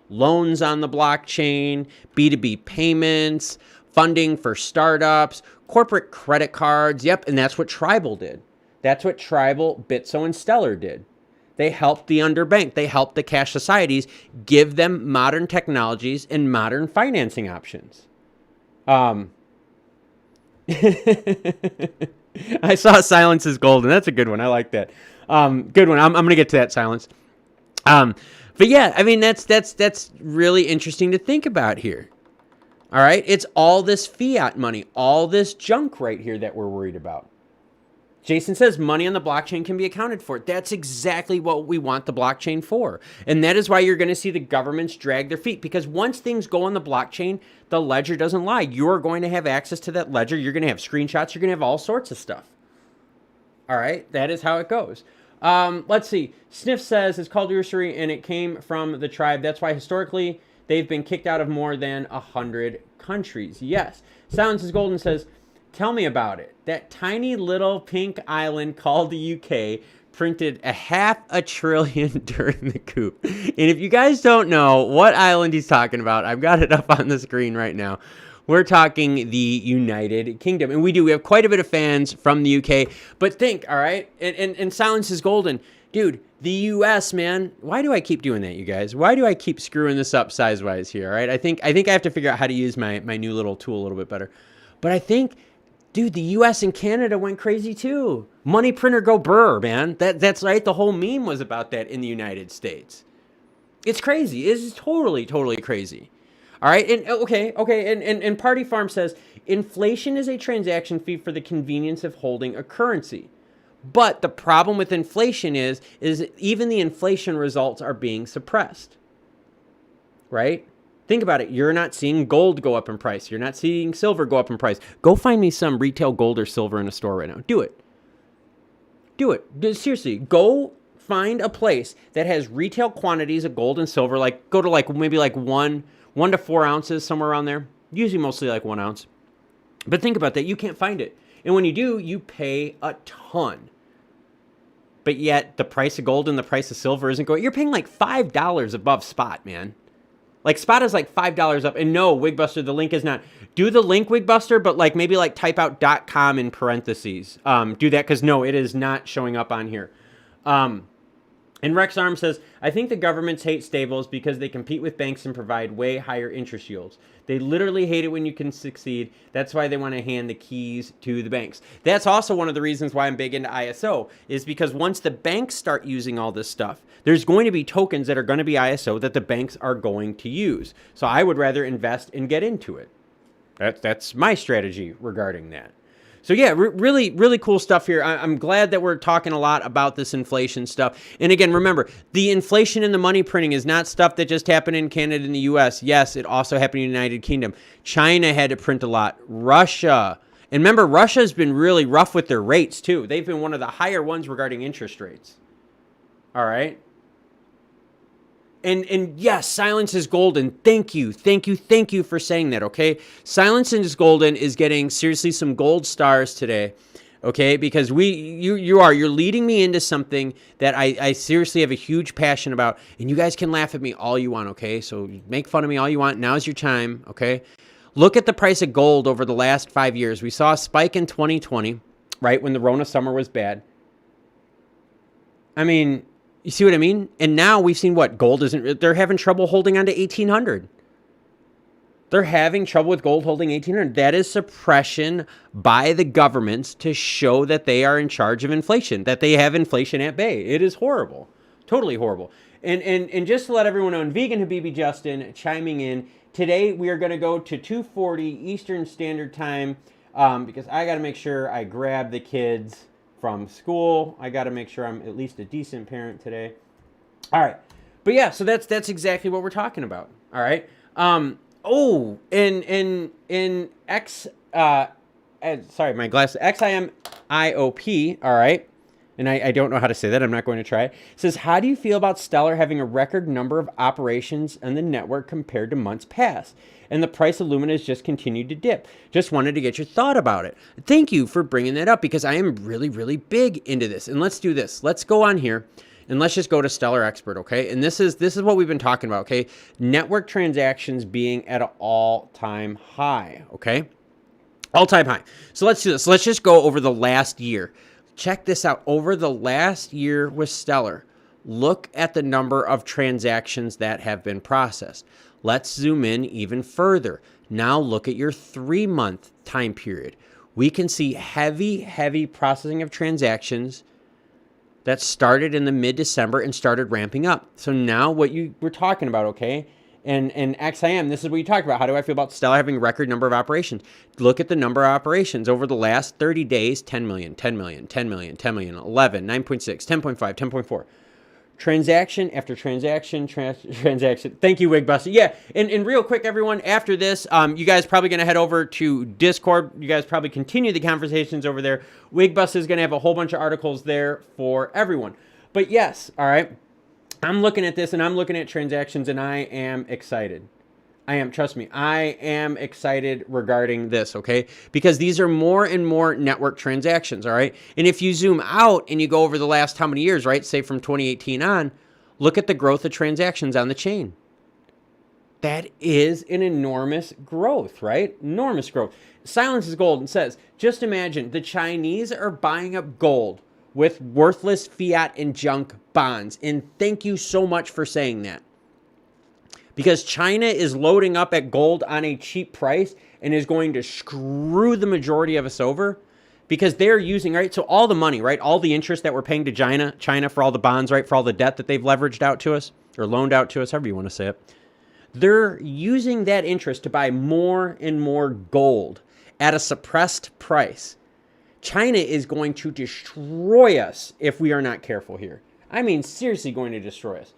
Loans on the blockchain, B2B payments, funding for startups, corporate credit cards. Yep, and that's what Tribal did. That's what Tribal, Bitso, and Stellar did. They helped the underbanked. They helped the cash societies give them modern technologies and modern financing options. I saw Silence is Golden. That's a good one. I like that. Good one. I'm going to get to that, Silence. But yeah, I mean, that's really interesting to think about here. All right. It's all this fiat money, all this junk right here that we're worried about. Jason says money on the blockchain can be accounted for. That's exactly what we want the blockchain for. And that is why you're going to see the governments drag their feet, because once things go on the blockchain, the ledger doesn't lie. You're going to have access to that ledger. You're going to have screenshots. You're going to have all sorts of stuff. All right. That is how it goes. Let's see. Sniff says it's called usury and it came from the tribe. That's why historically they've been kicked out of more than 100 countries. Yes. Silence is Golden says, tell me about it. That tiny little pink island called the UK printed $500 billion during the coup. And if you guys don't know what island he's talking about, I've got it up on the screen right now. We're talking the United Kingdom. And we have quite a bit of fans from the UK. But think, all right, and Silence is Golden. Dude, the US, man, why do I keep doing that, you guys? Why do I keep screwing this up size-wise here, all right? I think I have to figure out how to use my new little tool a little bit better. But I think, dude, the US and Canada went crazy too. Money printer go brr, man. That's right. The whole meme was about that in the United States. It's crazy. It's totally, totally crazy. All right, and okay, and Party Farm says, inflation is a transaction fee for the convenience of holding a currency. But the problem with inflation is even the inflation results are being suppressed, right? Think about it. You're not seeing gold go up in price. You're not seeing silver go up in price. Go find me some retail gold or silver in a store right now. Do it. Do it. Seriously, go find a place that has retail quantities of gold and silver. Like go to like maybe like 1 to 4 ounces, somewhere around there. Usually mostly like 1 ounce. But think about that. You can't find it. And when you do, you pay a ton. But yet the price of gold and the price of silver isn't going. You're paying like $5 above spot, man. Like spot is like $5 up. And no, Wigbuster, the link is not. Do the link, Wigbuster, but like maybe like type out .com in parentheses. Do that because no, it is not showing up on here. And Rex Arm says, I think the governments hate stables because they compete with banks and provide way higher interest yields. They literally hate it when you can succeed. That's why they want to hand the keys to the banks. That's also one of the reasons why I'm big into ISO, is because once the banks start using all this stuff, there's going to be tokens that are going to be ISO that the banks are going to use. So I would rather invest and get into it. That's my strategy regarding that. So yeah, really, really cool stuff here. I'm glad that we're talking a lot about this inflation stuff. And again, remember, the inflation in the money printing is not stuff that just happened in Canada and the US. Yes, it also happened in the United Kingdom. China had to print a lot. Russia. And remember, Russia's been really rough with their rates too. They've been one of the higher ones regarding interest rates. All right. And yes, silence is golden. Thank you for saying that, okay? Silence is golden is getting seriously some gold stars today, okay? Because you're leading me into something that I seriously have a huge passion about, and you guys can laugh at me all you want, okay? So make fun of me all you want. Now's your time, okay? Look at the price of gold over the last 5 years. We saw a spike in 2020, right, when the Rona summer was bad. I mean, you see what I mean? And now we've seen what? Gold isn't, they're having trouble holding on to 1800. They're having trouble with gold holding 1800. That is suppression by the governments to show that they are in charge of inflation, that they have inflation at bay. It is horrible. Totally horrible. And just to let everyone know, and Vegan Habibi Justin chiming in, today we are going to go to 2:40 Eastern Standard Time because I got to make sure I grab the kids from school. I got to make sure I'm at least a decent parent today. All right. But yeah, so that's exactly what we're talking about. All right. In X, sorry, my glasses, XIMIOP. All right. And I don't know how to say that. I'm not going to try it. It says, how do you feel about Stellar having a record number of operations on the network compared to months past? And the price of Lumens has just continued to dip. Just wanted to get your thought about it. Thank you for bringing that up because I am really, really big into this. And let's do this. Let's go on here and let's just go to Stellar Expert, okay? And this is what we've been talking about, okay? Network transactions being at an all-time high, okay? All-time high. So let's do this. Let's just go over the last year. Check this out. Over the last year with Stellar, look at the number of transactions that have been processed. Let's zoom in even further. Now look at your 3-month time period. We can see heavy processing of transactions that started in the mid-December and started ramping up. So now what you were talking about, okay? And XIM, this is what you talked about. How do I feel about Stellar having a record number of operations? Look at the number of operations over the last 30 days, 10 million, 10 million, 10 million, 10 million, 11, 9.6, 10.5, 10.4. Transaction after transaction, transaction. Thank you, Wigbuster. Yeah, and real quick, everyone, after this, you guys probably going to head over to Discord. You guys probably continue the conversations over there. Wigbuster is going to have a whole bunch of articles there for everyone. But yes, all right, I'm looking at this, and I'm looking at transactions, and I am excited. I am, trust me, I am excited regarding this, okay? Because these are more and more network transactions, all right? And if you zoom out and you go over the last how many years, right? Say from 2018 on, look at the growth of transactions on the chain. That is an enormous growth, right? Enormous growth. Silence is Gold and says, just imagine the Chinese are buying up gold with worthless fiat and junk bonds. And thank you so much for saying that. Because China is loading up at gold on a cheap price and is going to screw the majority of us over because they're using, right? So all the money, right? All the interest that we're paying to China for all the bonds, right? For all the debt that they've leveraged out to us or loaned out to us, however you want to say it. They're using that interest to buy more and more gold at a suppressed price. China is going to destroy us if we are not careful here. I mean, seriously going to destroy us.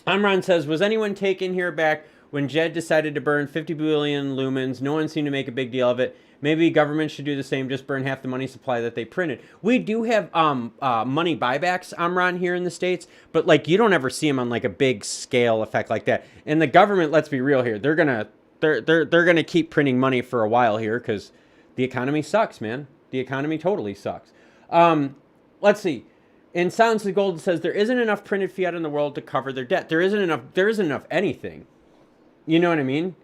Amran says, was anyone taken here back when Jed decided to burn 50 billion lumens? No one seemed to make a big deal of it. Maybe government should do the same, just burn half the money supply that they printed. We do have money buybacks, Amran, here in the States, but like you don't ever see them on like a big scale effect like that. And the government, let's be real here, they're gonna keep printing money for a while here because the economy sucks, man. The economy totally sucks. Let's see. And Silence of Gold says there isn't enough printed fiat in the world to cover their debt. There isn't enough anything. You know what I mean?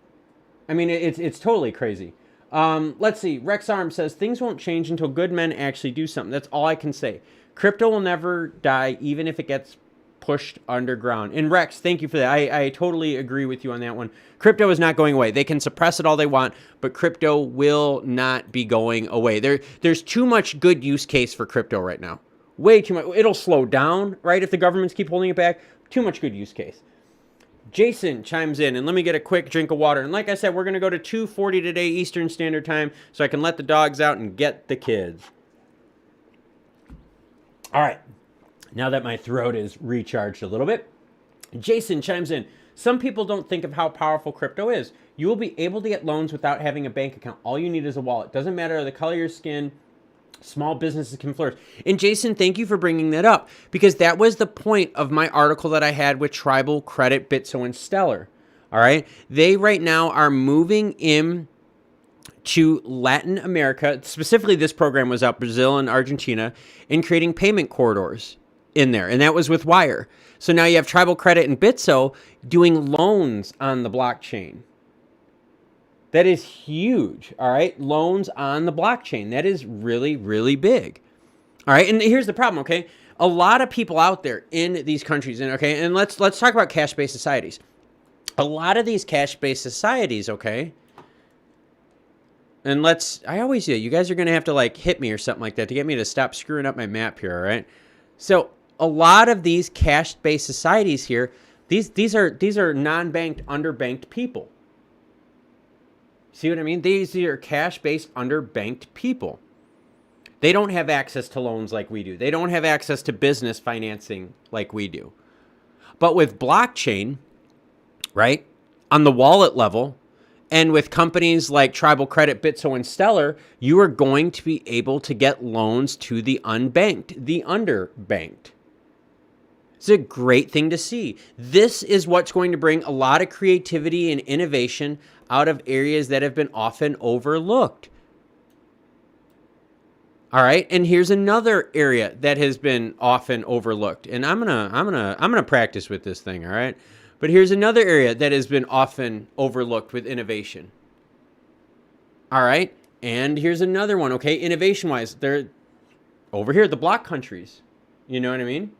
I mean, it's totally crazy. Let's see. Rex Arm says things won't change until good men actually do something. That's all I can say. Crypto will never die, even if it gets pushed underground. And Rex, thank you for that. I totally agree with you on that one. Crypto is not going away. They can suppress it all they want, but crypto will not be going away. There's too much good use case for crypto right now. Way too much. It'll slow down, right, if the governments keep holding it back. Too much good use case. Jason chimes in, and let me get a quick drink of water. And like I said, we're going to go to 2:40 today Eastern Standard Time so I can let the dogs out and get the kids. All right. Now that my throat is recharged a little bit, Jason chimes in. Some people don't think of how powerful crypto is. You will be able to get loans without having a bank account. All you need is a wallet. Doesn't matter the color of your skin. Small businesses can flourish. And Jason, thank you for bringing that up because that was the point of my article that I had with Tribal Credit, Bitso, and Stellar. All right. They right now are moving in to Latin America. Specifically, this program was out Brazil and Argentina and creating payment corridors in there. And that was with Wire. So now you have Tribal Credit and Bitso doing loans on the blockchain. That is huge, all right? Loans on the blockchain. That is really, really big. All right, and here's the problem, okay? A lot of people out there in these countries, and let's talk about cash-based societies. A lot of these cash-based societies, okay? And I always do. You guys are going to have to like hit me or something like that to get me to stop screwing up my map here, all right? So a lot of these cash-based societies here, these are non-banked, underbanked people. See what I mean? These are cash-based, underbanked people. They don't have access to loans like we do. They don't have access to business financing like we do. But with blockchain, right, on the wallet level, and with companies like Tribal Credit, Bitso, and Stellar, you are going to be able to get loans to the unbanked, the underbanked. It's a great thing to see. This is what's going to bring a lot of creativity and innovation out of areas that have been often overlooked. All right, and here's another area that has been often overlooked. And I'm gonna practice with this thing, all right? But here's another area that has been often overlooked with innovation. All right, and here's another one, okay? Innovation-wise, they're over here, the block countries. You know what I mean?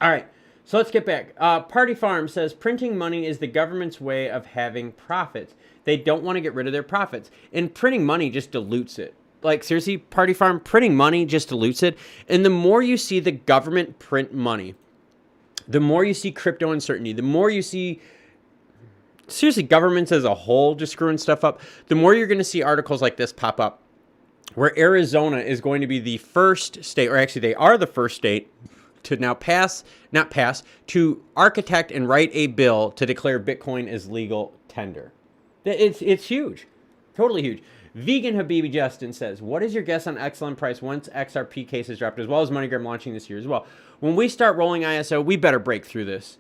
All right, so let's get back. Party Farm says, printing money is the government's way of having profits. They don't want to get rid of their profits. And printing money just dilutes it. Like, seriously, Party Farm, printing money just dilutes it. And the more you see the government print money, the more you see crypto uncertainty, the more you see, seriously, governments as a whole just screwing stuff up, the more you're going to see articles like this pop up, where Arizona is going to be the first state, or actually they are the first state, to now to architect and write a bill to declare Bitcoin as legal tender. It's huge. Totally huge. Vegan Habibi Justin says, what is your guess on XLM price once XRP cases dropped, as well as MoneyGram launching this year as well? When we start rolling ISO, we better break through this.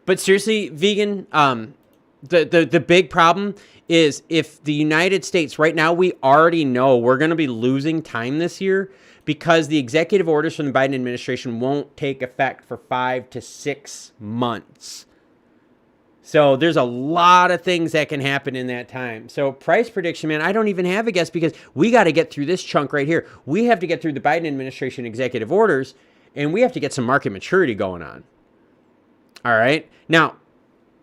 But seriously, Vegan, the big problem is if the United States, right now we already know we're going to be losing time this year because the executive orders from the Biden administration won't take effect for 5 to 6 months. So there's a lot of things that can happen in that time. So price prediction, man, I don't even have a guess because we got to get through this chunk right here. We have to get through the Biden administration executive orders, and we have to get some market maturity going on. All right. Now,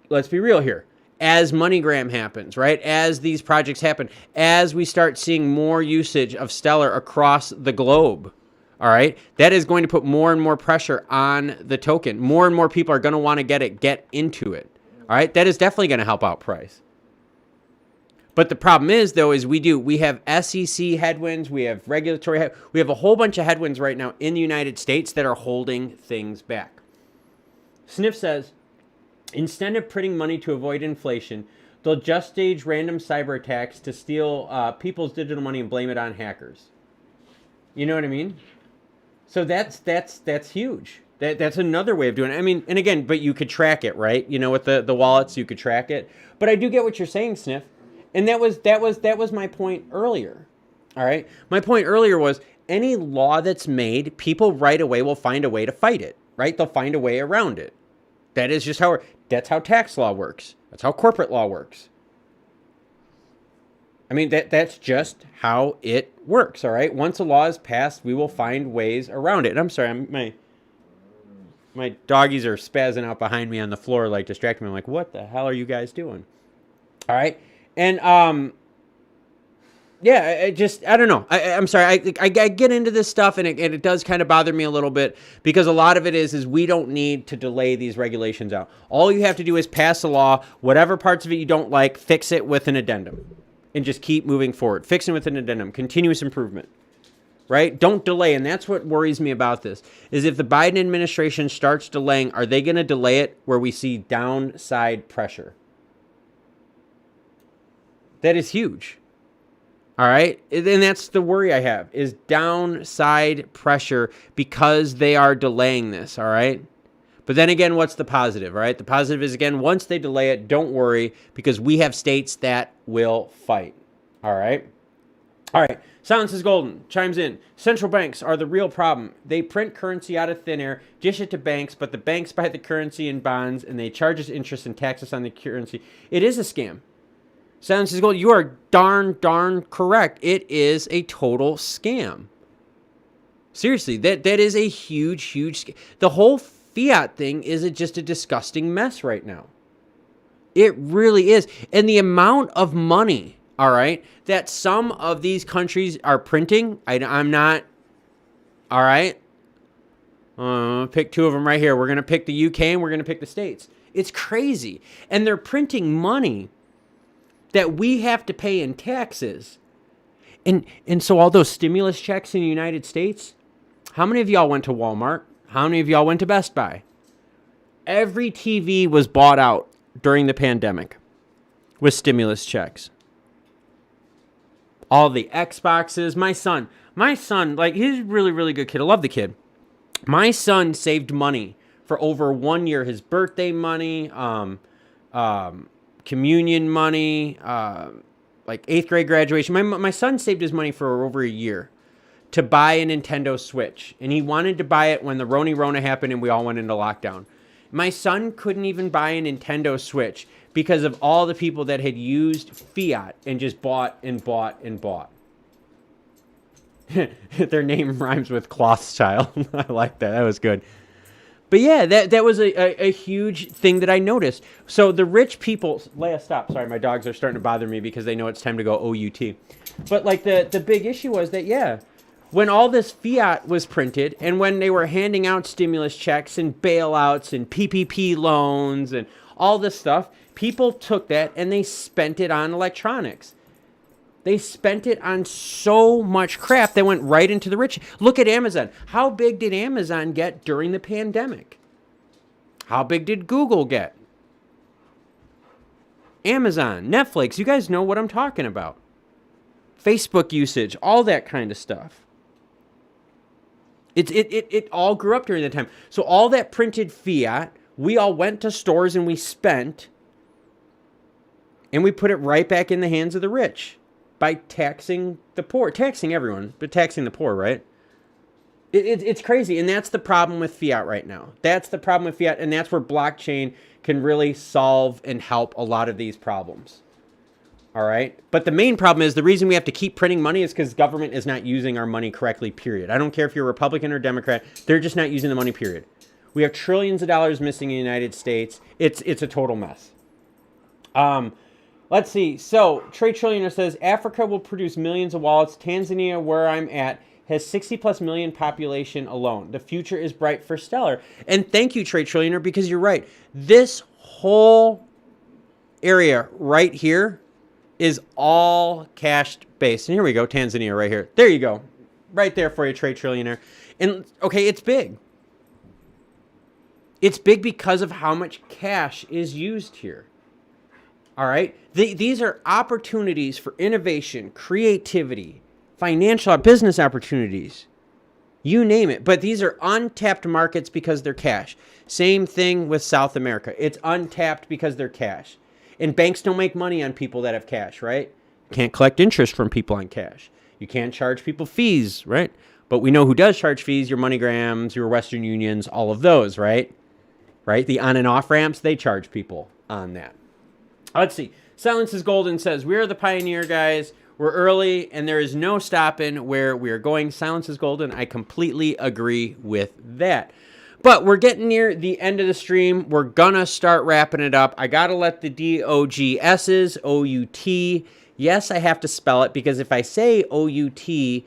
let's be real here. As MoneyGram happens, right? As these projects happen, as we start seeing more usage of Stellar across the globe, all right, that is going to put more and more pressure on the token. More and more people are going to want to get into it. All right, that is definitely going to help out price. But the problem is, though, is we have SEC headwinds, we have regulatory, we have a whole bunch of headwinds right now in the United States that are holding things back. Sniff says, instead of printing money to avoid inflation, they'll just stage random cyber attacks to steal people's digital money and blame it on hackers. You know what I mean? So that's huge. That's another way of doing it. I mean, and again, but you could track it, right? You know, with the wallets, you could track it. But I do get what you're saying, Sniff. And that was my point earlier. All right? My point earlier was any law that's made, people right away will find a way to fight it, right? They'll find a way around it. That is just that's how tax law works. That's how corporate law works. I mean, that's just how it works, all right? Once a law is passed, we will find ways around it. And I'm sorry, my doggies are spazzing out behind me on the floor, like distracting me. I'm like, what the hell are you guys doing? All right. And, yeah, I don't know. I'm sorry. I get into this stuff and it does kind of bother me a little bit because a lot of it is we don't need to delay these regulations out. All you have to do is pass a law, whatever parts of it you don't like, fix it with an addendum and just keep moving forward. Fix it with an addendum, continuous improvement. Right? Don't delay. And that's what worries me about this is if the Biden administration starts delaying, are they going to delay it where we see downside pressure? That is huge. All right. And that's the worry I have is downside pressure because they are delaying this. All right. But then again, what's the positive? All right. The positive is, again, once they delay it, don't worry because we have states that will fight. All right. All right. Silence is golden. Chimes in. Central banks are the real problem. They print currency out of thin air, dish it to banks, but the banks buy the currency in bonds, and they charge us interest and tax us on the currency. It is a scam. Silence is golden. You are darn correct. It is a total scam. Seriously, that is a huge scam. The whole fiat thing is just a disgusting mess right now. It really is. And the amount of money, all right, that some of these countries are printing, I'm not, all right, pick two of them right here. We're going to pick the UK and we're going to pick the States. It's crazy. And they're printing money that we have to pay in taxes. And so all those stimulus checks in the United States, how many of y'all went to Walmart? How many of y'all went to Best Buy? Every TV was bought out during the pandemic with stimulus checks. All the Xboxes. My son, like, he's a really good kid. I love the kid. My son saved money for over 1 year. His birthday money, communion money, like 8th grade graduation. My son saved his money for over a year to buy a Nintendo Switch. And he wanted to buy it when the Rona happened and we all went into lockdown. My son couldn't even buy a Nintendo Switch because of all the people that had used fiat and just bought and bought and bought. Their name rhymes with Clothschild. I like that. That was good. But yeah, that was a huge thing that I noticed. So the rich people... Leia, stop. Sorry, my dogs are starting to bother me because they know it's time to go OUT. But like the big issue was that, yeah, when all this fiat was printed and when they were handing out stimulus checks and bailouts and PPP loans and all this stuff, people took that and they spent it on electronics. They spent it on so much crap that went right into the rich. Look at Amazon. How big did Amazon get during the pandemic? How big did Google get? Amazon, Netflix, you guys know what I'm talking about. Facebook usage, all that kind of stuff. It all grew up during that time. So all that printed fiat, we all went to stores and we spent, and we put it right back in the hands of the rich by taxing the poor. Taxing everyone, but taxing the poor, right? It's crazy, and that's the problem with fiat right now. That's the problem with fiat, and that's where blockchain can really solve and help a lot of these problems. All right? But the main problem is the reason we have to keep printing money is because government is not using our money correctly, period. I don't care if you're Republican or Democrat. They're just not using the money, period. We have trillions of dollars missing in the United States. It's a total mess. Let's see. So, Trade Trillionaire says, Africa will produce millions of wallets. Tanzania, where I'm at, has 60 plus million population alone. The future is bright for Stellar. And thank you, Trade Trillionaire, because you're right. This whole area right here is all cached based. And here we go, Tanzania right here. There you go. Right there for you, Trade Trillionaire. And, okay, it's big. It's big because of how much cash is used here. All right? These are opportunities for innovation, creativity, financial, business opportunities. You name it. But these are untapped markets because they're cash. Same thing with South America. It's untapped because they're cash. And banks don't make money on people that have cash, right? Can't collect interest from people on cash. You can't charge people fees, right? But we know who does charge fees, your MoneyGrams, your Western Unions, all of those, right? Right? The on and off ramps, they charge people on that. Let's see. Silence is Golden says, we are the pioneer, guys. We're early, and there is no stopping where we are going. Silence is Golden. I completely agree with that. But we're getting near the end of the stream. We're going to start wrapping it up. I got to let the DOGS's, O-U-T. Yes, I have to spell it, because if I say O-U-T,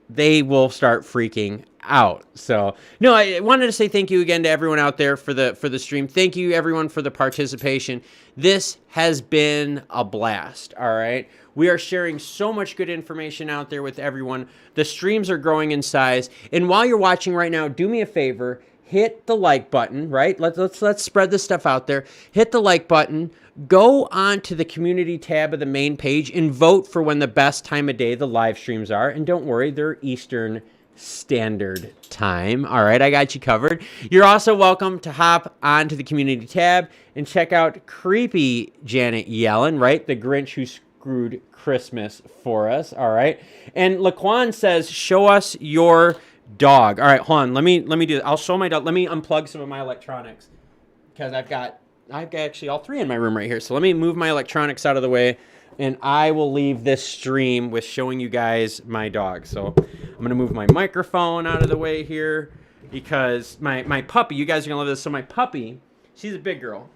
they will start freaking out. So, no, I wanted to say thank you again to everyone out there for the stream. Thank you, everyone, for the participation. This has been a blast, all right? We are sharing so much good information out there with everyone. The streams are growing in size. And while you're watching right now, do me a favor, hit the like button, right? Let's spread this stuff out there. Hit the like button. Go on to the community tab of the main page and vote for when the best time of day the live streams are. And don't worry, they're Eastern Standard Time. All right, I got you covered. You're also welcome to hop onto the community tab and check out Creepy Janet Yellen, right? The Grinch who screwed Christmas for us. All right. And Laquan says, show us your dog. All right, hold on. Let me do it. I'll show my dog. Let me unplug some of my electronics because I've got actually all three in my room right here. So let me move my electronics out of the way, and I will leave this stream with showing you guys my dog. So I'm going to move my microphone out of the way here because my puppy, you guys are going to love this. So my puppy, she's a big girl.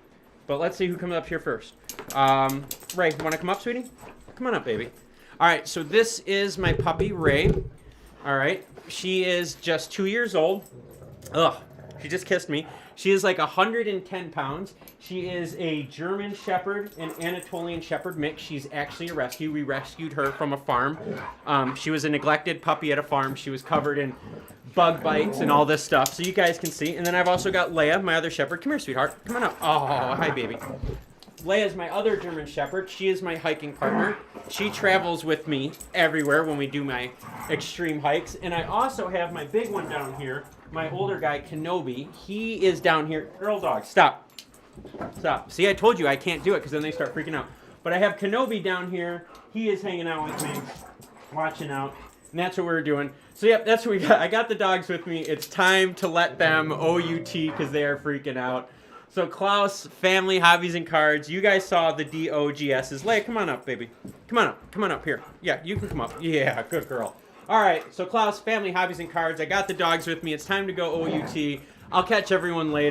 But let's see who comes up here first. Ray, you want to come up, sweetie? Come on up, baby. All right, so this is my puppy, Ray. All right, she is just 2 years old. Ugh, she just kissed me. She is like 110 pounds. She is a German Shepherd and Anatolian Shepherd mix. She's actually a rescue. We rescued her from a farm. She was a neglected puppy at a farm. She was covered in bug bites and all this stuff, so you guys can see. And then I've also got Leia, my other Shepherd. Come here, sweetheart. Come on up. Oh, hi, baby. Leia is my other German Shepherd. She is my hiking partner. She travels with me everywhere when we do my extreme hikes. And I also have my big one down here, my older guy, Kenobi. He is down here. Girl dog, stop. Stop. See, I told you I can't do it because then they start freaking out. But I have Kenobi down here. He is hanging out with me, watching out. And that's what we're doing. So, yep, that's what we got. I got the dogs with me. It's time to let them OUT because they are freaking out. So, Klaus, Family, Hobbies, and Cards. You guys saw the DOGS's. Leia, come on up, baby. Come on up. Come on up here. Yeah, you can come up. Yeah, good girl. All right, so Klaus, Family, Hobbies, and Cards. I got the dogs with me. It's time to go OUT. I'll catch everyone later.